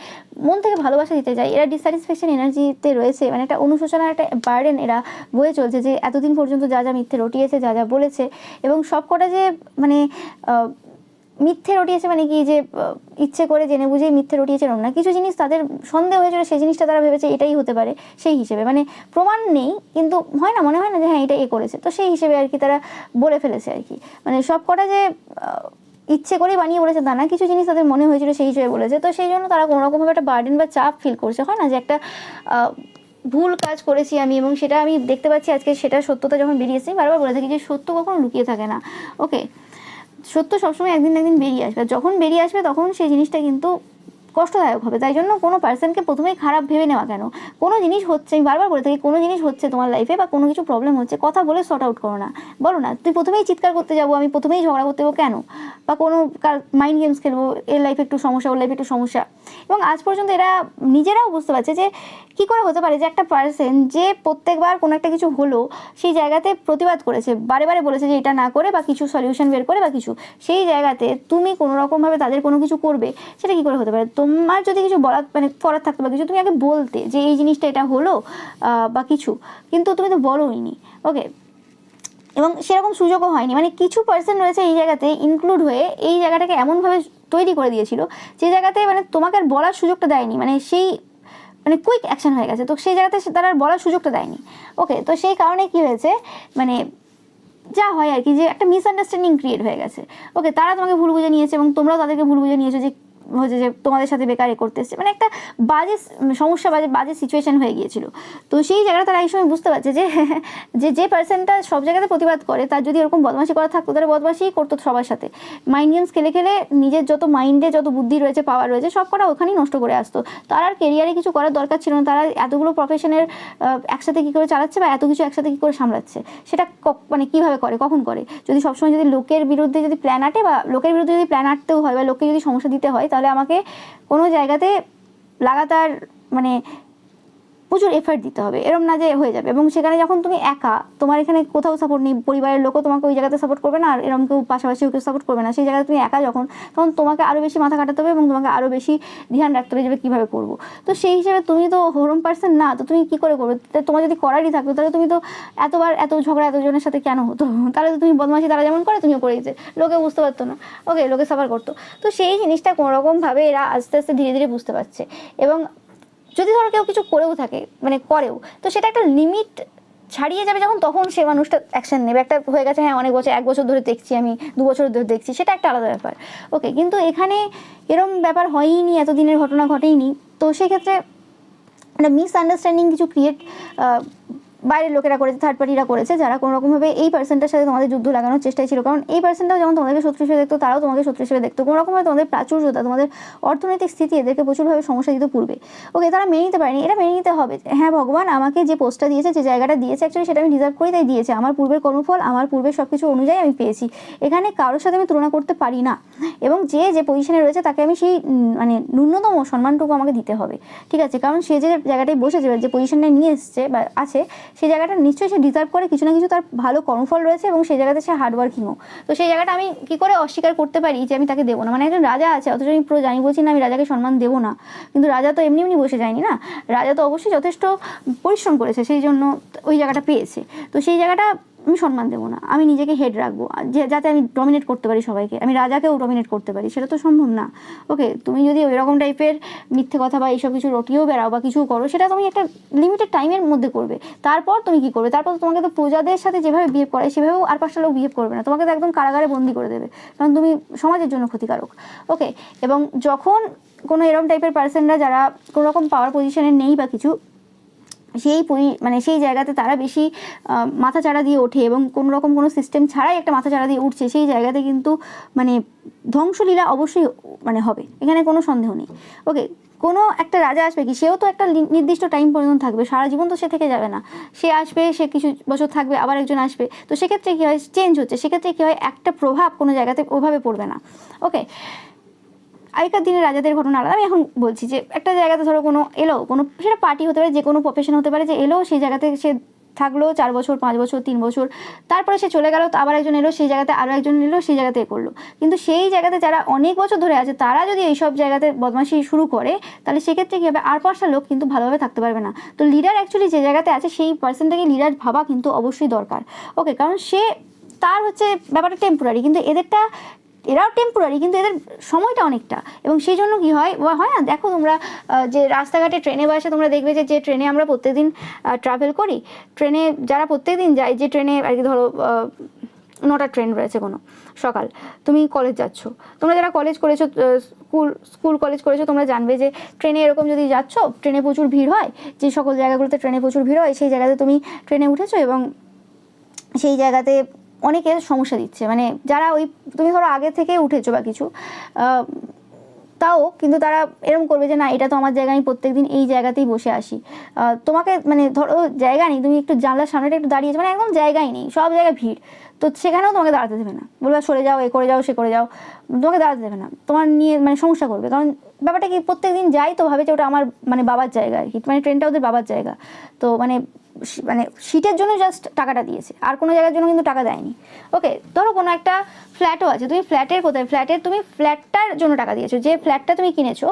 মন থেকে ভালোবাসা দিতে চায়। এরা ডিসস্যাটিসফ্যাকশন এনার্জিতে রয়েছে, মানে একটা অনুশোচনার একটা বার্ডেন এরা বয়ে চলছে, যে এতদিন পর্যন্ত যা যা মিথ্যে রটিয়েছে, যা যা বলেছে, এবং সব কটা যে মানে মিথ্যে রটিয়েছে, মানে কি যে ইচ্ছে করে জেনে বুঝেই মিথ্যে রটিয়েছে এরকম না, কিছু জিনিস তাদের সন্দেহ হয়েছিল, সেই জিনিসটা তারা ভেবেছে এটাই হতে পারে, সেই হিসেবে মানে প্রমাণ নেই, কিন্তু হয় না, মনে হয় না যে হ্যাঁ এটা করেছে, তো সেই হিসেবে আর কি তারা বলে ফেলেছে আর কি। মানে সব কটা যে ইচ্ছে করেই বানিয়ে বলেছে তা না, কিছু জিনিস তাদের মনে হয়েছিল সেই হিসেবে বলেছে, তো সেই জন্য তারা কোনোরকমভাবে একটা বার্ডেন বা চাপ ফিল করছে, হয় না যে একটা ভুল কাজ করেছি আমি, এবং সেটা আমি দেখতে পাচ্ছি আজকে সেটা সত্যতা যখন বেরিয়েছে। বারবার বলে থাকি যে সত্য কখনো লুকিয়ে থাকে না। ওকে, সত্য সবসময় একদিন না একদিন বেরিয়ে আসবে, যখন বেরিয়ে আসবে তখন সেই জিনিসটা কিন্তু কষ্টদায়ক হবে। তাই জন্য কোনো পার্সনকে প্রথমেই খারাপ ভেবে নেওয়া কেন, কোনো জিনিস হচ্ছে, আমি বারবার বলে থাকি, কোনো জিনিস হচ্ছে তোমার লাইফে বা কোনো কিছু প্রবলেম হচ্ছে, কথা বলে সর্ট আউট করো না, বলো না তুই প্রথমেই চিৎকার করতে যাবো, আমি প্রথমেই ঝগড়া করতে যাবো কেন, বা কোনো মাইন্ড গেমস খেলবো, এর লাইফে একটু সমস্যা, ওর লাইফে একটু সমস্যা। এবং আজ পর্যন্ত এরা নিজেরাও বুঝতে পারছে যে কী করে হতে পারে যে একটা পার্সন যে প্রত্যেকবার কোনো একটা কিছু হলো সেই জায়গাতে প্রতিবাদ করেছে, বারে বারে বলেছে যে এটা না করে বা কিছু সলিউশন বের করে বা কিছু, সেই জায়গাতে তুমি কোনো রকমভাবে তাদের কোনো কিছু করবে, সেটা কী করে হতে পারে? তোমার যদি কিছু বলার মানে করার থাকতো বা কিছু, তুমি আগে বলতে যে এই জিনিসটা এটা হলো বা কিছু, কিন্তু তুমি তো বলোইনি। ওকে, এবং সেরকম সুযোগও হয়নি, মানে কিছু পার্সন রয়েছে এই জায়গাতে ইনক্লুড হয়ে এই জায়গাটাকে এমনভাবে তৈরি করে দিয়েছিল যে জায়গাতে মানে তোমাকে আর বলার সুযোগটা দেয়নি, মানে সেই মানে কুইক অ্যাকশন হয়ে গেছে, তো সেই জায়গাতে তারা আর বলার সুযোগটা দেয়নি। ওকে, তো সেই কারণে কি হয়েছে, মানে যা হয় আর কি, যে একটা মিসআন্ডারস্ট্যান্ডিং ক্রিয়েট হয়ে গেছে। ওকে, তারা তোমাকে ভুল বুঝে নিয়েছে এবং তোমরাও তাদেরকে ভুল বুঝে নিয়েছো যে হচ্ছে যে তোমাদের সাথে বেকার করতে এসছে, মানে একটা বাজে সমস্যা, বাজে সিচুয়েশন হয়ে গিয়েছিল। তো সেই জায়গাটা তারা এই সময় বুঝতে পারছে যে যে পার্সনটা সব জায়গাতে প্রতিবাদ করে, তার যদি এরকম বদমাশি করা থাকতো তাহলে বদমাশিই করতো সবার সাথে, মাইন্ড গেমস খেলে খেলে নিজের যত মাইন্ডে যত বুদ্ধি রয়েছে, পাওয়ার রয়েছে, সব কটা ওখানেই নষ্ট করে আসতো। তার আর কেরিয়ারে কিছু করার দরকার ছিল না, তারা এতগুলো প্রফেশনের একসাথে কী করে চালাচ্ছে বা এত কিছু একসাথে কী করে সামলাচ্ছে, সেটা মানে কীভাবে করে, কখন করে, যদি সবসময় যদি লোকের বিরুদ্ধে যদি প্ল্যান আঁটে বা লোকের বিরুদ্ধে যদি প্ল্যান আঁটতেও হয় বা লোককে যদি সমস্যা দিতে হয়, তাহলে আমাকে কোনো জায়গাতে লাগাতার মানে প্রচুর এফার্ট দিতে হবে, এরম না যে হয়ে যাবে। এবং সেখানে যখন তুমি একা, তোমার এখানে কোথাও সাপোর্ট নেই, পরিবারের লোকও তোমাকে ওই জায়গাতে সাপোর্ট করবে না, আর এরকম কেউ পাশাপাশিও কেউ সাপোর্ট করবে না, সেই জায়গায় তুমি একা যখন, তখন তোমাকে আরও বেশি মাথা কাটাতে হবে এবং তোমাকে আরও বেশি ধ্যান রাখতে হবে যে কীভাবে করবো। তো সেই হিসেবে তুমি তো হোম পার্সন না, তো তুমি কী করে করবে? তোমার যদি করারই থাকতো তাহলে তুমি তো এত ঝগড়া এতজনের সাথে কেন হতো? তাহলে তো তুমি বদমাশি তারা যেমন করে তুমিও করে দিতে, লোকে বুঝতে পারতো না। ওকে, লোকে সাফার করতো। তো সেই জিনিসটা কোনোরকমভাবে এরা আস্তে আস্তে ধীরে ধীরে বুঝতে পারছে। এবং যদি ধরো কেউ কিছু করেও থাকে, মানে করেও, তো সেটা একটা লিমিট ছাড়িয়ে যাবে যখন, তখন সে মানুষটা অ্যাকশন নেবে। একটা হয়ে গেছে, হ্যাঁ অনেক বছর, 1 বছর ধরে দেখছি আমি, 2 বছর ধরে দেখছি, সেটা একটা আলাদা ব্যাপার। ওকে, কিন্তু এখানে এরম ব্যাপার হয়ইনি, এতদিনের ঘটনা ঘটেইনি, তো সেক্ষেত্রে একটা মিসআন্ডারস্ট্যান্ডিং কিছু ক্রিয়েট বাইরের লোকেরা করেছে, থার্ড পার্টিরা করেছে, যারা কোনোরকমভাবে এই পার্সনটার সাথে তোমাদের যুদ্ধ লাগানোর চেষ্টায় ছিল। কারণ এই পার্সনটাও যেমন তোমাদেরকে শত্রু হিসেবে দেখতো, তারাও তোমাকে শত্রু হিসেবে দেখতো। কোনোরকমভাবে তোমাদের প্রাচুর্যতা, তোমাদের অর্থনৈতিক স্থিতি এদেরকে প্রচুরভাবে সমস্যা দিতে পূর্বে। ওকে, তারা মেনে নিতে পারেনি, এটা মেনে নিতে হবে, হ্যাঁ ভগবান আমাকে যে পোস্টটা দিয়েছে, যে জায়গাটা দিয়েছে, অ্যাকচুয়ালি সেটা আমি ডিজার্ভ করি, তাই দিয়েছে, আমার পূর্বের কর্মফল, আমার পূর্বের সব কিছু অনুযায়ী আমি পেয়েছি, এখানে কারোর সাথে আমি তুলনা করতে পারি না। এবং যে পজিশনে রয়েছে তাকে আমি সেই মানে ন্যূনতম সম্মানটুকু আমাকে দিতে হবে, ঠিক আছে? কারণ সে যে জায়গাটায় বসেছে, যে পজিশনটায় নিয়ে এসছে বা আছে, সেই জায়গাটা নিশ্চয়ই সে ডিজার্ভ করে, কিছু না কিছু তার ভালো কর্মফল রয়েছে এবং সেই জায়গাতে সে হার্ডওয়ার্কিংও। তো সেই জায়গাটা আমি কী করে অস্বীকার করতে পারি যে আমি তাকে দেবো না? মানে একজন রাজা আছে, অথচ আমি পুরো জানি বলছি না আমি রাজাকে সম্মান দেবো না, কিন্তু রাজা তো এমনি এমনি বসে যায়নি না, রাজা তো অবশ্যই যথেষ্ট পরিশ্রম করেছে, সেই জন্য ওই জায়গাটা পেয়েছে। তো সেই জায়গাটা আমি সম্মান দেবো না, আমি নিজেকে হেড রাখবো যাতে আমি ডমিনেট করতে পারি সবাইকে, আমি রাজাকেও ডমিনেট করতে পারি, সেটা তো সম্ভব না। ওকে, তুমি যদি ওই রকম টাইপের মিথ্যে কথা বা এইসব কিছু রটিয়েও বেড়াও বা কিছু করো, সেটা তুমি একটা লিমিটেড টাইমের মধ্যে করবে। তারপর তুমি কি করবে? তারপর তোমাকে তো প্রজাদের সাথে যেভাবে বিহেভ করে সেভাবেও আর 5টা লোক বিহেভ করবে না, তোমাকে তো একদম কারাগারে বন্দি করে দেবে, কারণ তুমি সমাজের জন্য ক্ষতিকারক। ওকে, এবং যখন কোনো এরকম টাইপের পার্সনরা যারা কোনো রকম পাওয়ার পজিশনে নেই বা কিছু, সেই জায়গাতে তারা বেশি মাথা চাড়া দিয়ে ওঠে এবং কোনো রকম কোনো সিস্টেম ছাড়াই একটা মাথা চাড়া দিয়ে উঠছে, সেই জায়গাতে কিন্তু ধ্বংসলীলা অবশ্যই হবে, এখানে কোনো সন্দেহ নেই। ওকে, কোনো একটা রাজা আসবে কি, সেও তো একটা নির্দিষ্ট টাইম পর্যন্ত থাকবে, সারা জীবন তো সে থেকে যাবে না, সে আসবে, সে কিছু বছর থাকবে, আবার একজন আসবে, তো সেক্ষেত্রে কী হয়, চেঞ্জ হচ্ছে, সেক্ষেত্রে কী হয়, একটা প্রভাব কোনো জায়গাতে ওভাবে পড়বে না। ওকে, আগেকার দিনের রাজাদের ঘটনা আলাদা, আমি এখন বলছি যে একটা জায়গাতে ধরো কোনো সেটা পার্টি হতে পারে, যে কোনো প্রফেশন হতে পারে, যে সেই জায়গাতে সে থাকলো 4 বছর 5 বছর 3 বছর, তারপরে সে চলে গেল, তো আবার একজন এলো, সেই জায়গাতে আরও একজন এলো, সেই জায়গাতে করলো। কিন্তু সেই জায়গাতে যারা অনেক বছর ধরে আছে, তারা যদি এইসব জায়গাতে বদমাশি শুরু করে, তাহলে সেক্ষেত্রে কী হবে, আর 5টা লোক কিন্তু ভালোভাবে থাকতে পারবে না। তো লিডার অ্যাকচুয়ালি যে জায়গাতে আছে, সেই পার্সনটাকে লিডার ভাবা কিন্তু অবশ্যই দরকার। ওকে, কারণ তার ব্যাপারটা টেম্পোরারি, কিন্তু এরাও টেম্পোরারি, কিন্তু এদের সময়টা অনেকটা। এবং সেই জন্য কী হয় না, দেখো তোমরা যে রাস্তাঘাটে ট্রেনে বসে তোমরা দেখবে যে ট্রেনে আমরা প্রত্যেকদিন ট্রাভেল করি, ট্রেনে যারা প্রত্যেকদিন যায়, যে ট্রেনে আর কি ধরো 9টা ট্রেন রয়েছে কোনো সকাল, তুমি কলেজ যাচ্ছ, তোমরা যারা কলেজ করেছো, স্কুল কলেজ করেছো, তোমরা জানবে যে ট্রেনে এরকম যদি যাচ্ছ, ট্রেনে প্রচুর ভিড় হয়, যে সকল জায়গাগুলোতে ট্রেনে প্রচুর ভিড় হয়, সেই জায়গাতে তুমি ট্রেনে উঠেছো এবং সেই জায়গাতে অনেকের সমস্যা দিচ্ছে, যারা তুমি ধরো আগে থেকে উঠেছো বা কিছু, তাও কিন্তু তারা এরকম করবে যে না, এটা তো আমার জায়গা, আমি প্রত্যেকদিন এই জায়গাতেই বসে আসি, তোমাকে ধরো জায়গা নেই, তুমি একটু জানলার সামনেটা একটু দাঁড়িয়েছো, একদম জায়গাই নেই, সব জায়গায় ভিড়, তো সেখানেও তোমাকে দাঁড়াতে দেবে না, বলবে সরে যাও, এ করে যাও, সে করে যাও, তোমাকে দাঁড়াতে দেবে না, তোমার নিয়ে সমস্যা করবে। কারণ ব্যাপারটা কি, প্রত্যেকদিন যাই তো ভাবে যে ওটা আমার বাবার জায়গা আর কি, ট্রেনটা ওদের বাবার জায়গা, তো সিটের জন্য জাস্ট টাকাটা দিয়েছে, আর কোনো জায়গার জন্য কিন্তু টাকা দেয়নি। ওকে, ধরো কোনো একটা ফ্ল্যাটও আছে, তুমি তুমি ফ্ল্যাটটার জন্য টাকা দিয়েছো, যে ফ্ল্যাটটা তুমি কিনেছো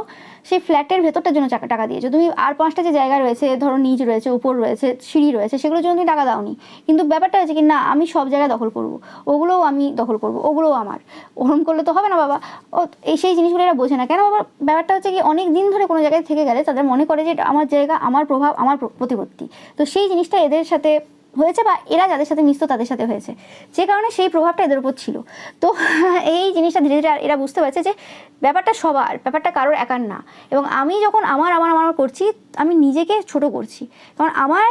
সেই ফ্ল্যাটের ভেতরটার জন্য টাকা দিয়েছো, তুমি আর 5টা যে জায়গা রয়েছে, ধরো নিচ রয়েছে, উপর রয়েছে, সিঁড়ি রয়েছে, সেগুলোর জন্য তুমি টাকা দাওনি, কিন্তু ব্যাপারটা হচ্ছে কি না, আমি সব জায়গায় দখল করবো, ওগুলোও আমি দখল করবো, ওগুলোও আমার, ওরম করলে তো হবে না বাবা। সেই জিনিসগুলো এরা বোঝে না কেন বাবা। ব্যাপারটা হচ্ছে কি, অনেক দিন ধরে কোনো জায়গায় থেকে গেলে তাদের মনে করে যে এটা আমার জায়গা, আমার প্রভাব, আমার প্রতিপত্তি, তো সেই জিনিসটা এদের সাথে হয়েছে, বা এরা যাদের সাথে মিশতো তাদের সাথে হয়েছে, যে কারণে সেই প্রভাবটা এদের উপর ছিল। তো এই জিনিসটা ধীরে ধীরে এরা বুঝতে পারছে যে ব্যাপারটা সবার, ব্যাপারটা কারোর একার না, এবং আমি যখন আমার আমার আমার করছি, আমি নিজেকে ছোট করছি, কারণ আমার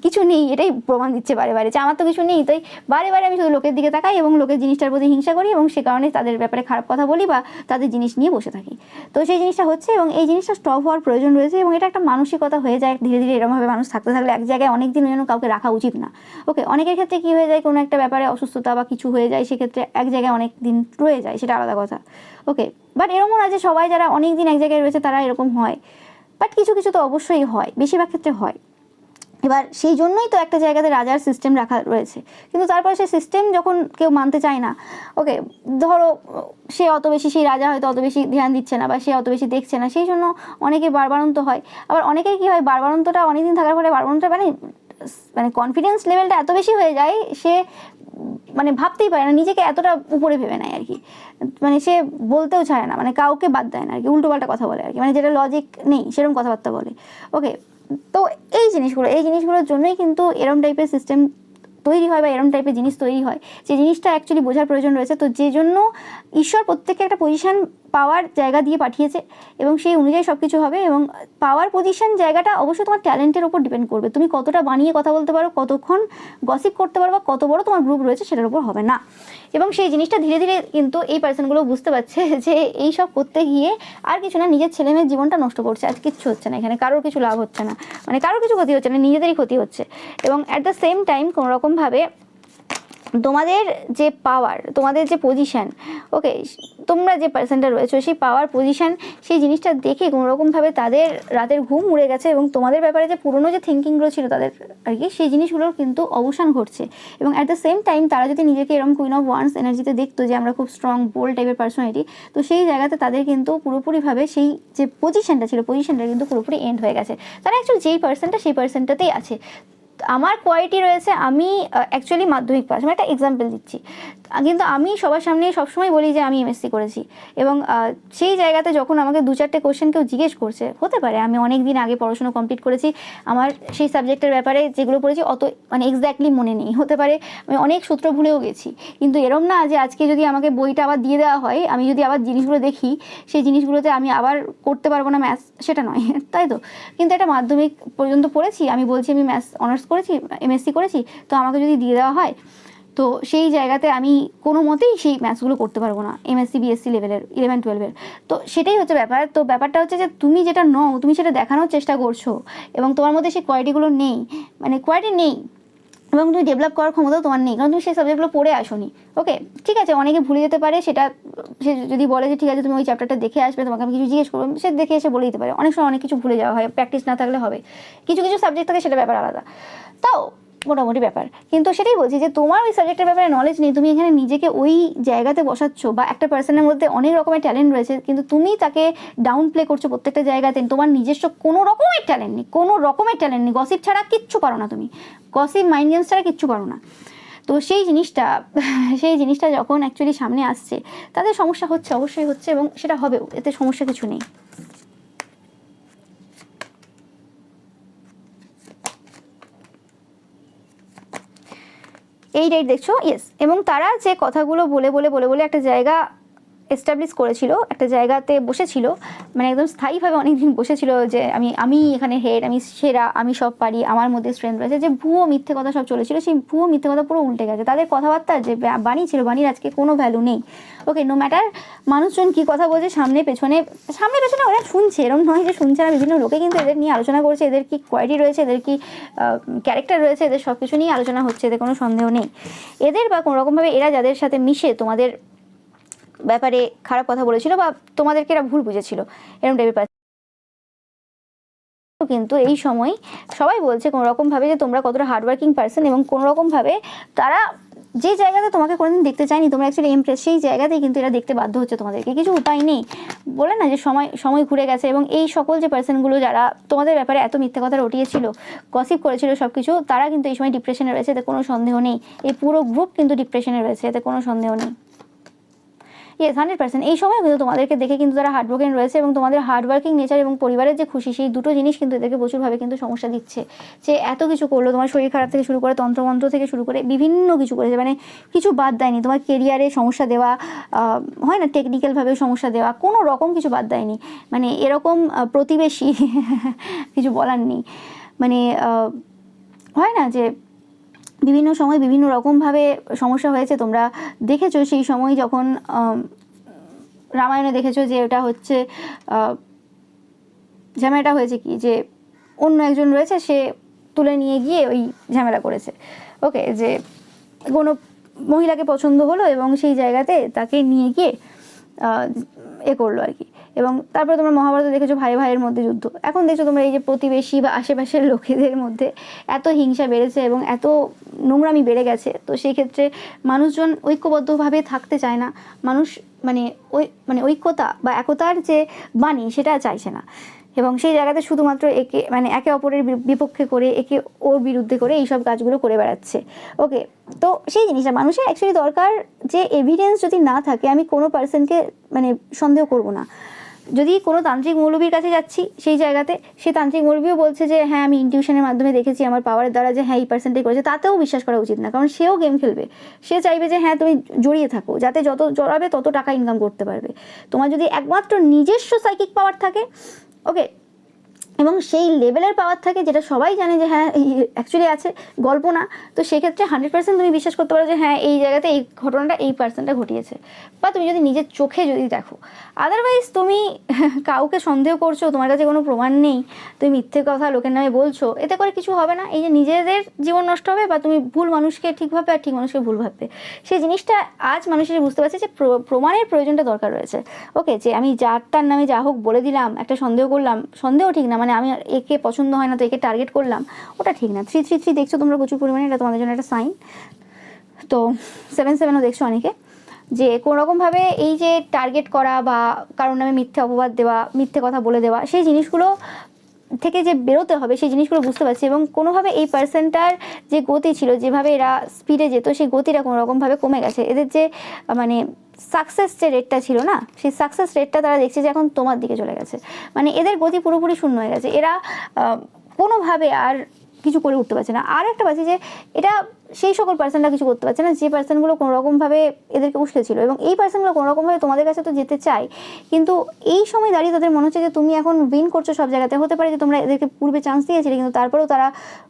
কিছু নেই, এটাই প্রমাণ দিচ্ছে বারে বারে যে আমার তো কিছু নেই, তাই বারে বারে আমি শুধু লোকের দিকে তাকাই এবং লোকের জিনিসটার প্রতি হিংসা করি, এবং সে কারণে তাদের ব্যাপারে খারাপ কথা বলি বা তাদের জিনিস নিয়ে বসে থাকি। তো সেই জিনিসটা হচ্ছে, এবং এই জিনিসটা স্টপ হওয়ার প্রয়োজন রয়েছে, এবং এটা একটা মানসিকতা হয়ে যায় ধীরে ধীরে, এরকমভাবে মানুষ থাকতে থাকলে এক জায়গায় অনেক দিন যেন কাউকে রাখা উচিত না। ওকে, অনেকের ক্ষেত্রে কী হয়ে যায়, কোনো একটা ব্যাপারে অসুস্থতা বা কিছু হয়ে যায়, সেক্ষেত্রে এক জায়গায় অনেক দিন রয়ে যায়, সেটা আলাদা কথা। ওকে, বাট এরকমও না যে সবাই যারা অনেক দিন এক জায়গায় রয়েছে তারা এরকম হয়, বাট কিছু কিছু তো অবশ্যই হয়, বেশিরভাগ ক্ষেত্রে হয়। এবার সেই জন্যই তো একটা জায়গাতে রাজার সিস্টেম রাখা রয়েছে, কিন্তু তারপরে সেই সিস্টেম যখন কেউ মানতে চায় না, ওকে, ধরো সে অত বেশি, সেই রাজা হয়তো অত বেশি ধ্যান দিচ্ছে না বা সে অত বেশি দেখছে না, সেই জন্য অনেকে বাড়বাড়ন্ত হয়। আবার অনেকের কী হয়, বাড়বাড়ন্তটা অনেকদিন থাকার ফলে বাড়বাড়ন্তটা কনফিডেন্স লেভেলটা এত বেশি হয়ে যায়, সে ভাবতেই পারে না, নিজেকে এতটা উপরে ভেবে নেয় আর কি, সে বলতেও চায় না, কাউকে বাদ দেয় না আর কি, উল্টোপাল্টা কথা বলে আর কি, যেটা লজিক নেই সেরকম কথাবার্তা বলে। ওকে, তো এই জিনিসগুলোর জন্যই কিন্তু এরম টাইপের সিস্টেম তৈরি হয় বা এরম টাইপের জিনিস তৈরি হয়, যে জিনিসটা অ্যাকচুয়ালি বোঝার প্রয়োজন রয়েছে। তো যে জন্য ঈশ্বর প্রত্যেককে একটা পজিশন পাওয়ার জায়গা দিয়ে পাঠিয়েছে, এবং সেই অনুযায়ী সব কিছু হবে। এবং পাওয়ার পজিশন জায়গাটা অবশ্যই তোমার ট্যালেন্টের উপর ডিপেন্ড করবে, তুমি কতটা বানিয়ে কথা বলতে পারো, কতক্ষণ গসিপ করতে পারো, বা কত বড় তোমার গ্রুপ রয়েছে সেটার উপর হবে না। এবং সেই জিনিসটা ধীরে ধীরে কিন্তু এই পার্সনগুলো বুঝতে পারছে যে এই সব করতে গিয়ে আর কিছু না, নিজের ছেলেমেয়ের জীবনটা নষ্ট করছে, আর কিচ্ছু হচ্ছে না, এখানে কারোর কিছু লাভ হচ্ছে না, কারোর কিছু ক্ষতি হচ্ছে না, নিজেদেরই ক্ষতি হচ্ছে। এবং অ্যাট দ্য সেম টাইম কোনোরকমভাবে তোমাদের যে পাওয়ার, তোমাদের যে পজিশান, ওকে, তোমরা যে পার্সনটা রয়েছে সেই পাওয়ার পজিশান, সেই জিনিসটা দেখে কোনোরকমভাবে তাদের রাতের ঘুম উড়ে গেছে, এবং তোমাদের ব্যাপারে যে পুরনো যে থিঙ্কিংগুলো ছিল তাদের আর কি, সেই জিনিসগুলোর কিন্তু অবসান ঘটছে। এবং অ্যাট দ্য সেম টাইম তারা যদি নিজেকে এরকম কুইন অফ ওয়ান্স এনার্জিতে দেখতো, যে আমরা খুব স্ট্রং বোল্ড টাইপের পার্সোনালিটি, তো সেই জায়গাতে তাদের কিন্তু পুরোপুরিভাবে সেই যে পজিশানটা ছিল, পজিশানটা কিন্তু পুরোপুরি এন্ড হয়ে গেছে। তারা অ্যাকচুয়ালি যেই পার্সনটা সেই পার্সনটাতেই আছে। আমার কোয়ালিটি রয়েছে, আমি অ্যাকচুয়ালি মাধ্যমিক পাস, আমি একটা এক্সাম্পল দিচ্ছি, কিন্তু আমি সবার সামনে সবসময় বলি যে আমি এমএসসি করেছি। এবং সেই জায়গাতে যখন আমাকে 2-4টে কোশ্চেন কেউ জিজ্ঞেস করছে, হতে পারে আমি অনেক দিন আগে পড়াশোনা কমপ্লিট করেছি, আমার সেই সাবজেক্টের ব্যাপারে যেগুলো পড়েছি অত মানে এক্স্যাক্টলি মনে নেই, হতে পারে আমি অনেক সূত্র ভুলেও গেছি, কিন্তু এরম না যে আজকে যদি আমাকে বইটা আবার দিয়ে দেওয়া হয়, আমি যদি আবার জিনিসগুলো দেখি, সেই জিনিসগুলোতে আমি আবার করতে পারবো না ম্যাথস, সেটা নয়, তাই তো। কিন্তু একটা মাধ্যমিক পর্যন্ত পড়েছি, আমি বলছি আমি ম্যাথস অনার্স করেছি, এমএসসি করেছি, তো আমাকে যদি দিয়ে দেওয়া হয়, তো সেই জায়গাতে আমি কোনো মতেই সেই ম্যাথসগুলো করতে পারবো না, এমএসসি বিএসসি লেভেলের 11-12-এর। তো সেটাই হচ্ছে ব্যাপার। তো ব্যাপারটা হচ্ছে যে তুমি যেটা নও, তুমি সেটা দেখানোর চেষ্টা করছো এবং তোমার মধ্যে সেই কোয়ালিটিগুলো নেই, মানে কোয়ালিটি নেই, এবং তুমি ডেভেলপ করার ক্ষমতাও তোমার নেই, কারণ তুমি সেই সাবজেক্টগুলো পড়ে আসোনি। ওকে, ঠিক আছে, অনেকে ভুলে যেতে পারে, সেটা সে যদি বলে যে ঠিক আছে তুমি ওই চ্যাপ্টারটা দেখে আসবে, তোমাকে আমি কিছু জিজ্ঞেস করবো, সে দেখে এসে বলে দিতে পারে। অনেক সময় অনেক কিছু ভুলে যাওয়া হয়, প্র্যাকটিস না থাকলে হবে, কিছু কিছু সাবজেক্ট থাকে সেটা ব্যাপার আলাদা, তাও মোটামুটি ব্যাপার। কিন্তু সেটাই বলছি যে তোমার ওই সাবজেক্টের ব্যাপারে নলেজ নেই, তুমি এখানে নিজেকে ওই জায়গাতে বসাচ্ছ, বা একটা পার্সনের মধ্যে অনেক রকমের ট্যালেন্ট রয়েছে, কিন্তু তুমি তাকে ডাউন প্লে করছো প্রত্যেকটা জায়গাতে। তোমার নিজস্ব কোনো রকমের ট্যালেন্ট নেই, কোনো রকমের ট্যালেন্ট নেই, গসিপ ছাড়া কিচ্ছু পারো না তুমি, গসিপ মাইন্ড গেমস ছাড়া কিচ্ছু পারো না। তো সেই জিনিসটা যখন অ্যাকচুয়ালি সামনে আসছে, তাদের সমস্যা হচ্ছে, অবশ্যই হচ্ছে, এবং সেটা হবেও, এতে সমস্যা কিছু নেই। এই ডেট দেখছো, ইয়েস। এবং তারা যে কথাগুলো বলে বলে বলে বলে একটা জায়গা এস্টাবলিশ করেছিল, একটা জায়গাতে বসেছিল, মানে একদম স্থায়ীভাবে অনেকদিন বসেছিল যে আমি এখানে হেড, আমি সেরা, আমি সব পারি, আমার মধ্যে স্ট্রেংথ রয়েছে, যে ভুয়ো মিথ্যে কথা সব চলেছিল, সেই ভুয়ো মিথ্যে কথা পুরো উল্টে গেছে। তাদের কথাবার্তা যে বাণী ছিল, বাণীর আজকে কোনো ভ্যালু নেই। ওকে, নো ম্যাটার মানুষজন কী কথা বলছে, সামনে পেছনে ওরা শুনছে, এরকম নয় যে শুনছে না, বিভিন্ন লোকে কিন্তু এদের নিয়ে আলোচনা করছে, এদের কি কোয়ালিটি রয়েছে, এদের কি ক্যারেক্টার রয়েছে, এদের সব কিছু নিয়ে আলোচনা হচ্ছে, এদের কোনো সন্দেহ নেই। এদের বা কোনোরকমভাবে এরা যাদের সাথে মিশে তোমাদের ব্যাপারে খারাপ কথা বলেছিল বা তোমাদেরকে এরা ভুল বুঝেছিল, এরকম টাইপের। কিন্তু এই সময় সবাই বলছে কোনো রকম ভাবে যে তোমরা কতটা হার্ডওয়ার্কিং পার্সন, এবং কোনো রকম ভাবে তারা যে জায়গাতে তোমাকে কোনোদিন দেখতে চায়নি, তোমরা অ্যাকচুয়ালি ইমপ্রেস, সেই জায়গাতেই কিন্তু এরা দেখতে বাধ্য হচ্ছে তোমাদেরকে, কিছু উপায় নেই। বলে না যে সময় ঘুরে গেছে, এবং এই সকল যে পার্সনগুলো যারা তোমাদের ব্যাপারে এত মিথ্যে কথা রটিয়েছিল, গসিপ করেছিল সব কিছু, তারা কিন্তু এই সময় ডিপ্রেশনে রয়েছে, এতে কোনো সন্দেহ নেই। এই পুরো গ্রুপ কিন্তু ডিপ্রেশনে রয়েছে, এতে কোনো সন্দেহ নেই। ইয়েস, 100%। এই সময় কিন্তু তোমাদেরকে দেখে কিন্তু তারা হার্ডওয়ার্কিং রয়েছে, এবং তোমাদের হার্ডওয়ার্কিং নেচার এবং পরিবারের যে খুশি, সেই দুটো জিনিস কিন্তু এদেরকে প্রচুরভাবে কিন্তু সমস্যা দিচ্ছে। যে এত কিছু করলো, তোমার শরীর খারাপ থেকে শুরু করে, তন্ত্রমন্ত্র থেকে শুরু করে বিভিন্ন কিছু করেছে, মানে কিছু বাদ দেয়নি। তোমার কেরিয়ারে সমস্যা দেওয়া, হয় না, টেকনিক্যালভাবে সমস্যা দেওয়া, কোনো রকম কিছু বাদ দেয়নি। মানে এরকম প্রতিবেশী কিছু বলার নেই, মানে হয় না যে বিভিন্ন সময় বিভিন্ন রকমভাবে সমস্যা হয়েছে। তোমরা দেখেছো সেই সময় যখন রামায়ণে দেখেছো যে ওটা হচ্ছে ঝামেলাটা হয়েছে কি, যে অন্য একজন রয়েছে, সে তুলে নিয়ে গিয়ে ওই ঝামেলা করেছে। ওকে, যে কোনো মহিলাকে পছন্দ হলো এবং সেই জায়গাতে তাকে নিয়ে গিয়ে করলো আর কি। এবং তারপরে তোমরা মহাভারতে দেখেছো ভাই ভাইয়ের মধ্যে যুদ্ধ। এখন দেখছো তোমরা এই যে প্রতিবেশী বা আশেপাশের লোকেদের মধ্যে এত হিংসা বেড়েছে এবং এত নোংরামি বেড়ে গেছে। তো সেই ক্ষেত্রে মানুষজন ঐক্যবদ্ধভাবে থাকতে চায় না, মানুষ মানে ঐক্যতা বা একতার যে বাণী সেটা চাইছে না, এবং সেই জায়গাতে শুধুমাত্র একে অপরের বিপক্ষে করে, একে ওর বিরুদ্ধে করে এইসব কাজগুলো করে বেড়াচ্ছে। ওকে, তো সেই জিনিসটা মানুষের অ্যাকচুয়ালি দরকার, যে এভিডেন্স যদি না থাকে আমি কোনো পার্সনকে সন্দেহ করব না। যদি কোনো তান্ত্রিক মৌলবীর কাছে যাচ্ছি, সেই জায়গাতে সেই তান্ত্রিক মৌলবীও বলছে যে হ্যাঁ আমি ইনটিউশনের মাধ্যমে দেখেছি আমার পাওয়ারের দ্বারা যে হ্যাঁ এই পার্সেন্টেজ করেছে, তাতেও বিশ্বাস করা উচিত না, কারণ সেও গেম খেলবে। সে চাইবে যে হ্যাঁ তুমি জড়িয়ে থাকো, যাতে যত জড়াবে তত টাকা ইনকাম করতে পারবে। তোমার যদি একমাত্র নিজস্ব সাইকিক পাওয়ার থাকে, ওকে, এবং সেই লেভেলের পাওয়ার থাকে যেটা সবাই জানে যে হ্যাঁ অ্যাকচুয়ালি আছে, গল্প না, তো সেক্ষেত্রে 100% তুমি বিশ্বাস করতে পারো যে হ্যাঁ এই জায়গাতে এই ঘটনাটা এই পার্সনটা ঘটিয়েছে, বা তুমি যদি নিজের চোখে যদি দেখো। আদারওয়াইজ তুমি কাউকে সন্দেহ করছো, তোমার কাছে কোনো প্রমাণ নেই, তুমি মিথ্যে কথা লোকের নামে বলছো, এতে করে কিছু হবে না। এই যে নিজেদের জীবন নষ্ট হবে, বা তুমি ভুল মানুষকে ঠিক ভাববে আর ঠিক মানুষকে ভুল ভাববে, সেই জিনিসটা আজ মানুষের বুঝতে পারছে যে প্রমাণের প্রয়োজনটা দরকার রয়েছে। ওকে, যে আমি যারটার নামে যা হোক বলে দিলাম, একটা সন্দেহ করলাম, সন্দেহ ঠিক না, আমি একে পছন্দ হয় না তো একে টার্গেট করলাম, ওটা ঠিক না। 333 দেখছো তোমরা প্রচুর পরিমাণে, এটা তোমাদের জন্য একটা সাইন। তো 77ও দেখছো অনেকে, যে কোনোরকমভাবে এই যে টার্গেট করা বা কারোর নামে মিথ্যে অপবাদ দেওয়া, মিথ্যে কথা বলে দেওয়া, সেই জিনিসগুলো থেকে যে বেরোতে হবে সেই জিনিসগুলো বুঝতে পারছি, এবং কোনোভাবে এই পার্সনটার যে গতি ছিল, যেভাবে এরা স্পিডে যেত, সেই গতিটা কোনো রকমভাবে কমে গেছে। এদের যে মানে সাকসেস যে রেটটা ছিল না, সেই সাকসেস রেটটা তারা দেখছে যে এখন তোমার দিকে চলে গেছে। মানে এদের গতি পুরোপুরি শূন্য হয়ে গেছে, এরা কোনোভাবে আর কিছু করে উঠতে পারছে না। আর একটা পাচ্ছি যে এটা সেই সকল পার্সনরা কিছু করতে পারছে না যে পার্সনগুলো কোনো রকমভাবে এদেরকে উস্কেছিল, এবং এই পার্সনগুলো কোনো রকমভাবে তোমাদের কাছে তো যেতে চায়, কিন্তু এই সময় দাঁড়িয়ে তাদের মনে হচ্ছে যে তুমি এখন উইন করছো সব জায়গাতে। হতে পারে যে তোমরা এদেরকে পূর্বে চান্স দিয়েছিলে, কিন্তু তারপরেও তারা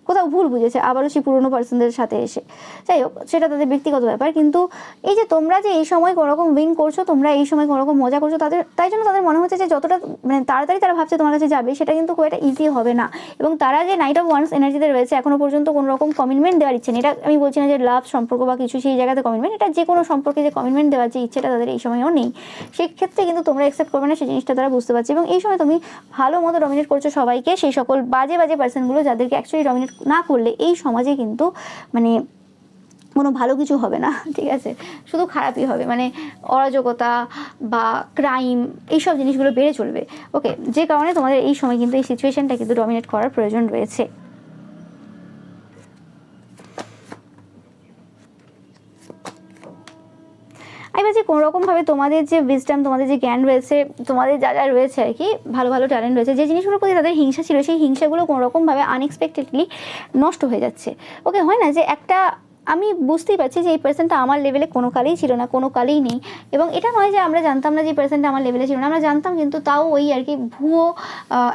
কোথাও ভুল বুঝেছে আবারও সেই পুরনো পার্সনদের সাথে এসে। যাই হোক, সেটা তাদের ব্যক্তিগত ব্যাপার। কিন্তু এই যে তোমরা যে এই সময় কোনো রকম উইন করছো, তোমরা এই সময় কোনো রকম মজা করছো, তাই জন্য তাদের মনে হচ্ছে যে যতটা মানে তাড়াতাড়ি তারা ভাবছে তোমার কাছে যাবে, সেটা কিন্তু খুব একটা ইজি হবে না। এবং তারা যে নাইট অফ ওয়ান্স এনার্জিতে রয়েছে, এখনো পর্যন্ত কোনো রকম কমিটমেন্ট দেওয়ার ইচ্ছে নেই। এটা আমি বলছি না যে লাভ সম্পর্ক বা কিছু সেই জায়গাতে কমিটমেন্ট, এটা যে কোনো সম্পর্কে যে কমিটমেন্ট দেওয়ার যে ইচ্ছেটা তাদের এই সময়ও নেই। সেক্ষেত্রে কিন্তু তোমরা অ্যাকসেপ্ট করবে না, সেই জিনিসটা তারা বুঝতে পারছে। এবং এই সময় তুমি ভালো মতো ডমিনেট করছো সবাইকে, সেই সকল বাজে বাজে পার্সনগুলো যাদেরকে অ্যাকচুয়ালি ডমিনেট না করলে এই সমাজে কিন্তু মানে কোনো ভালো কিছু হবে না, ঠিক আছে, শুধু খারাপই হবে। মানে অরাজকতা বা ক্রাইম এইসব জিনিসগুলো বেড়ে চলবে। ওকে, যে কারণে তোমাদের এই সময় কিন্তু এই সিচুয়েশনটা কিন্তু ডমিনেট করার প্রয়োজন রয়েছে। এবার যে কোনোরকমভাবে তোমাদের যে উইজডম, তোমাদের যে জ্ঞান রয়েছে, তোমাদের যা যা রয়েছে আর কি, ভালো ভালো ট্যালেন্ট রয়েছে, যে জিনিসগুলোর প্রতি তাদের হিংসা ছিল, সেই হিংসাগুলো কোনোরকমভাবে আনএক্সপেক্টেডলি নষ্ট হয়ে যাচ্ছে। ওকে, হয় না যে একটা আমি বুঝতেই পারছি যে এই পার্সনটা আমার লেভেলে কোনো কালেই ছিল না, কোনো কালেই নেই। এবং এটা নয় যে আমরা জানতাম না যে এই পার্সনটা আমার লেভেলে ছিল না, আমরা জানতাম, কিন্তু তাও ওই আর কি ভুয়ো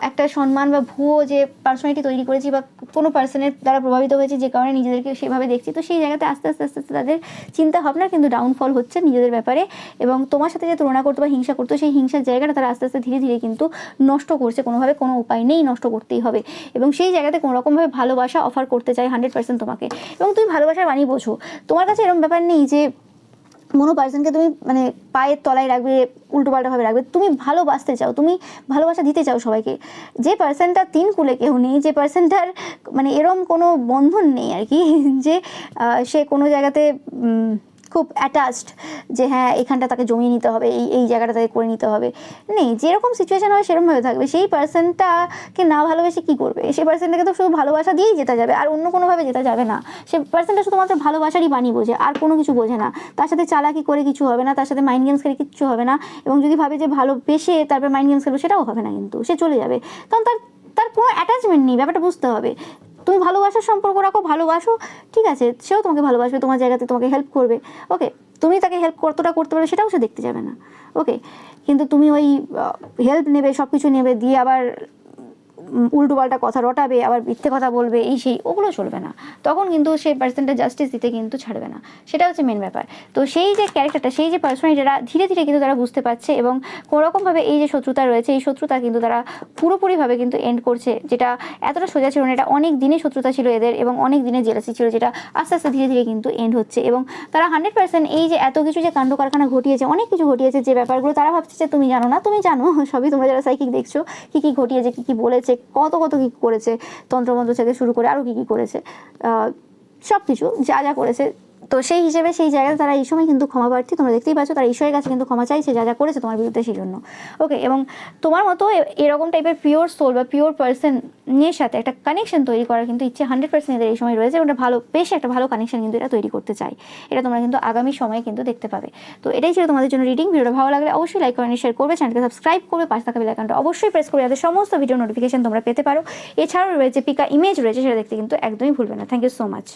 একটা সম্মান বা ভুয়ো যে পার্সোনালিটি তৈরি করেছি বা কোনো পার্সনের দ্বারা প্রভাবিত হয়েছে, যে কারণে নিজেদেরকে সেভাবে দেখছি। তো সেই জায়গাতে আস্তে আস্তে আস্তে আস্তে তাদের চিন্তা ভাবনা কিন্তু ডাউনফল হচ্ছে নিজেদের ব্যাপারে, এবং তোমার সাথে যে তুলনা করতো বা হিংসা করতো, সেই হিংসার জায়গাটা তারা আস্তে আস্তে ধীরে ধীরে কিন্তু নষ্ট করছে। কোনোভাবে কোনো উপায় নেই, নষ্ট করতেই হবে। এবং সেই জায়গাতে কোনো রকমভাবে ভালোবাসা অফার করতে চাই 100% তোমাকে। এবং তুমি ভালোবাসার বাণী বোঝো, তোমার কাছে এরকম ব্যাপার নেই যে কোনো পার্সনকে তুমি মানে পায়ের তলায় রাখবে, উল্টোপাল্টাভাবে রাখবে। তুমি ভালোবাসতে চাও, তুমি ভালোবাসা দিতে চাও সবাইকে। যে পার্সনটা তিন কুলে কেউ নেই, যে পার্সনটার মানে এরম কোনো বন্ধন নেই আর কি, যে সে কোনো জায়গাতে খুব অ্যাটাচড, যে হ্যাঁ এখানটা তাকে জমিয়ে নিতে হবে, এই জায়গাটা তাকে করে নিতে হবে, নেই। যেরকম সিচুয়েশান হবে সেরকমভাবে থাকবে। সেই পার্সনটাকে না ভালোবেসে কী করবে? সেই পার্সনটাকে তো শুধু ভালোবাসা দিয়েই যেতে যাবে, আর অন্য কোনোভাবে যেতে যাবে না। সে পার্সনটা শুধুমাত্র ভালোবাসারই বাণী বোঝে, আর কোনো কিছু বোঝে না। তার সাথে চালাকি করে কিছু হবে না, তার সাথে মাইন্ড গেমস খেলে কিচ্ছু হবে না। এবং যদি ভাবে যে ভালোবেসে তারপর মাইন্ড গেমস খেলবে, সেটাও হবে না, কিন্তু সে চলে যাবে। কারণ তার কোনো অ্যাটাচমেন্ট নেই, ব্যাপারটা বুঝতে হবে। তুমি ভালোবাসার সম্পর্ক রাখো, ভালোবাসো, ঠিক আছে, সেও তোমাকে ভালোবাসবে, তোমার জায়গাতে তোমাকে হেল্প করবে। ওকে, তুমি তাকে হেল্প কতটা করতে পারবে সেটাও সে দেখতে যাবে না। ওকে, কিন্তু তুমি ওই হেল্প নেবে, সব কিছু নেবে, দিয়ে আবার উল্টোপাল্টা কথা রটাবে, আবার মিথ্যে কথা বলবে, এই সেই, ওগুলো চলবে না। তখন কিন্তু সেই পার্সনটা জাস্টিস দিতে কিন্তু ছাড়বে না, সেটা হচ্ছে মেন ব্যাপার। তো সেই যে ক্যারেক্টারটা, সেই যে পার্সোনালিটিটা ধীরে ধীরে কিন্তু তারা বুঝতে পারছে, এবং কোনোরকমভাবে এই যে শত্রুতা রয়েছে, এই শত্রুতা কিন্তু তারা পুরোপুরিভাবে কিন্তু এন্ড করছে। যেটা এতটা সোজা ছিল না, এটা অনেক দিনের শত্রুতা ছিল এদের, এবং অনেক দিনের জেলাসি ছিল, যেটা আস্তে আস্তে ধীরে ধীরে কিন্তু এন্ড হচ্ছে। এবং তারা 100% এই যে এত কিছু যে কাণ্ড কারখানা ঘটিয়েছে, অনেক কিছু ঘটিয়েছে, যে ব্যাপারগুলো তারা ভাবছে যে তুমি জানো না, তুমি জানো সবই। তোমরা যারা সাইকিক দেখছো, কী কী ঘটিয়েছে, কী কী বলেছে, কত কী করেছে, তন্ত্রমন্ত্র থেকে শুরু করে আরও কী করেছে, সব কিছু যা যা করেছে। তো সেই হিসেবে সেই জায়গায় তারা এই সময় কিন্তু ক্ষমা প্রার্থী। তোমরা দেখতেই পাচ্ছ, তারা ঈশ্বরের কাছে কিন্তু ক্ষমা চাইছে যা যা করেছে তোমার বিরুদ্ধে, সেই জন্য। ওকে, এবং তোমার মতো এরকম টাইপের পিওর সোল বা পিওর পার্সনের সাথে একটা কানেকশন তৈরি করার কিন্তু ইচ্ছে 100% এদের এই সময় রয়েছে। এবং বেশ একটা ভালো কানেকশন কিন্তু এটা তৈরি করতে চাই। এটা তোমরা কিন্তু আগামী সময়ে কিন্তু দেখতে পাবে। তো এটাই ছিল তোমাদের জন্য রিডিং। ভিডিওটা ভালো লাগলে অবশ্যই লাইক কমেন্ট শেয়ার করবে, চ্যানেলকে সাবস্ক্রাইব করবে, পাশে থাকা বেল আইকনটা অবশ্যই প্রেস করবে, যাতে সমস্ত ভিডিও নোটিফিকেশন তোমরা পেতে পারো। এছাড়াও রয়েছে পিকা ইমেজ রয়েছে, সেটা দেখতে কিন্তু একদমই ভুলবে না। Thank you so much.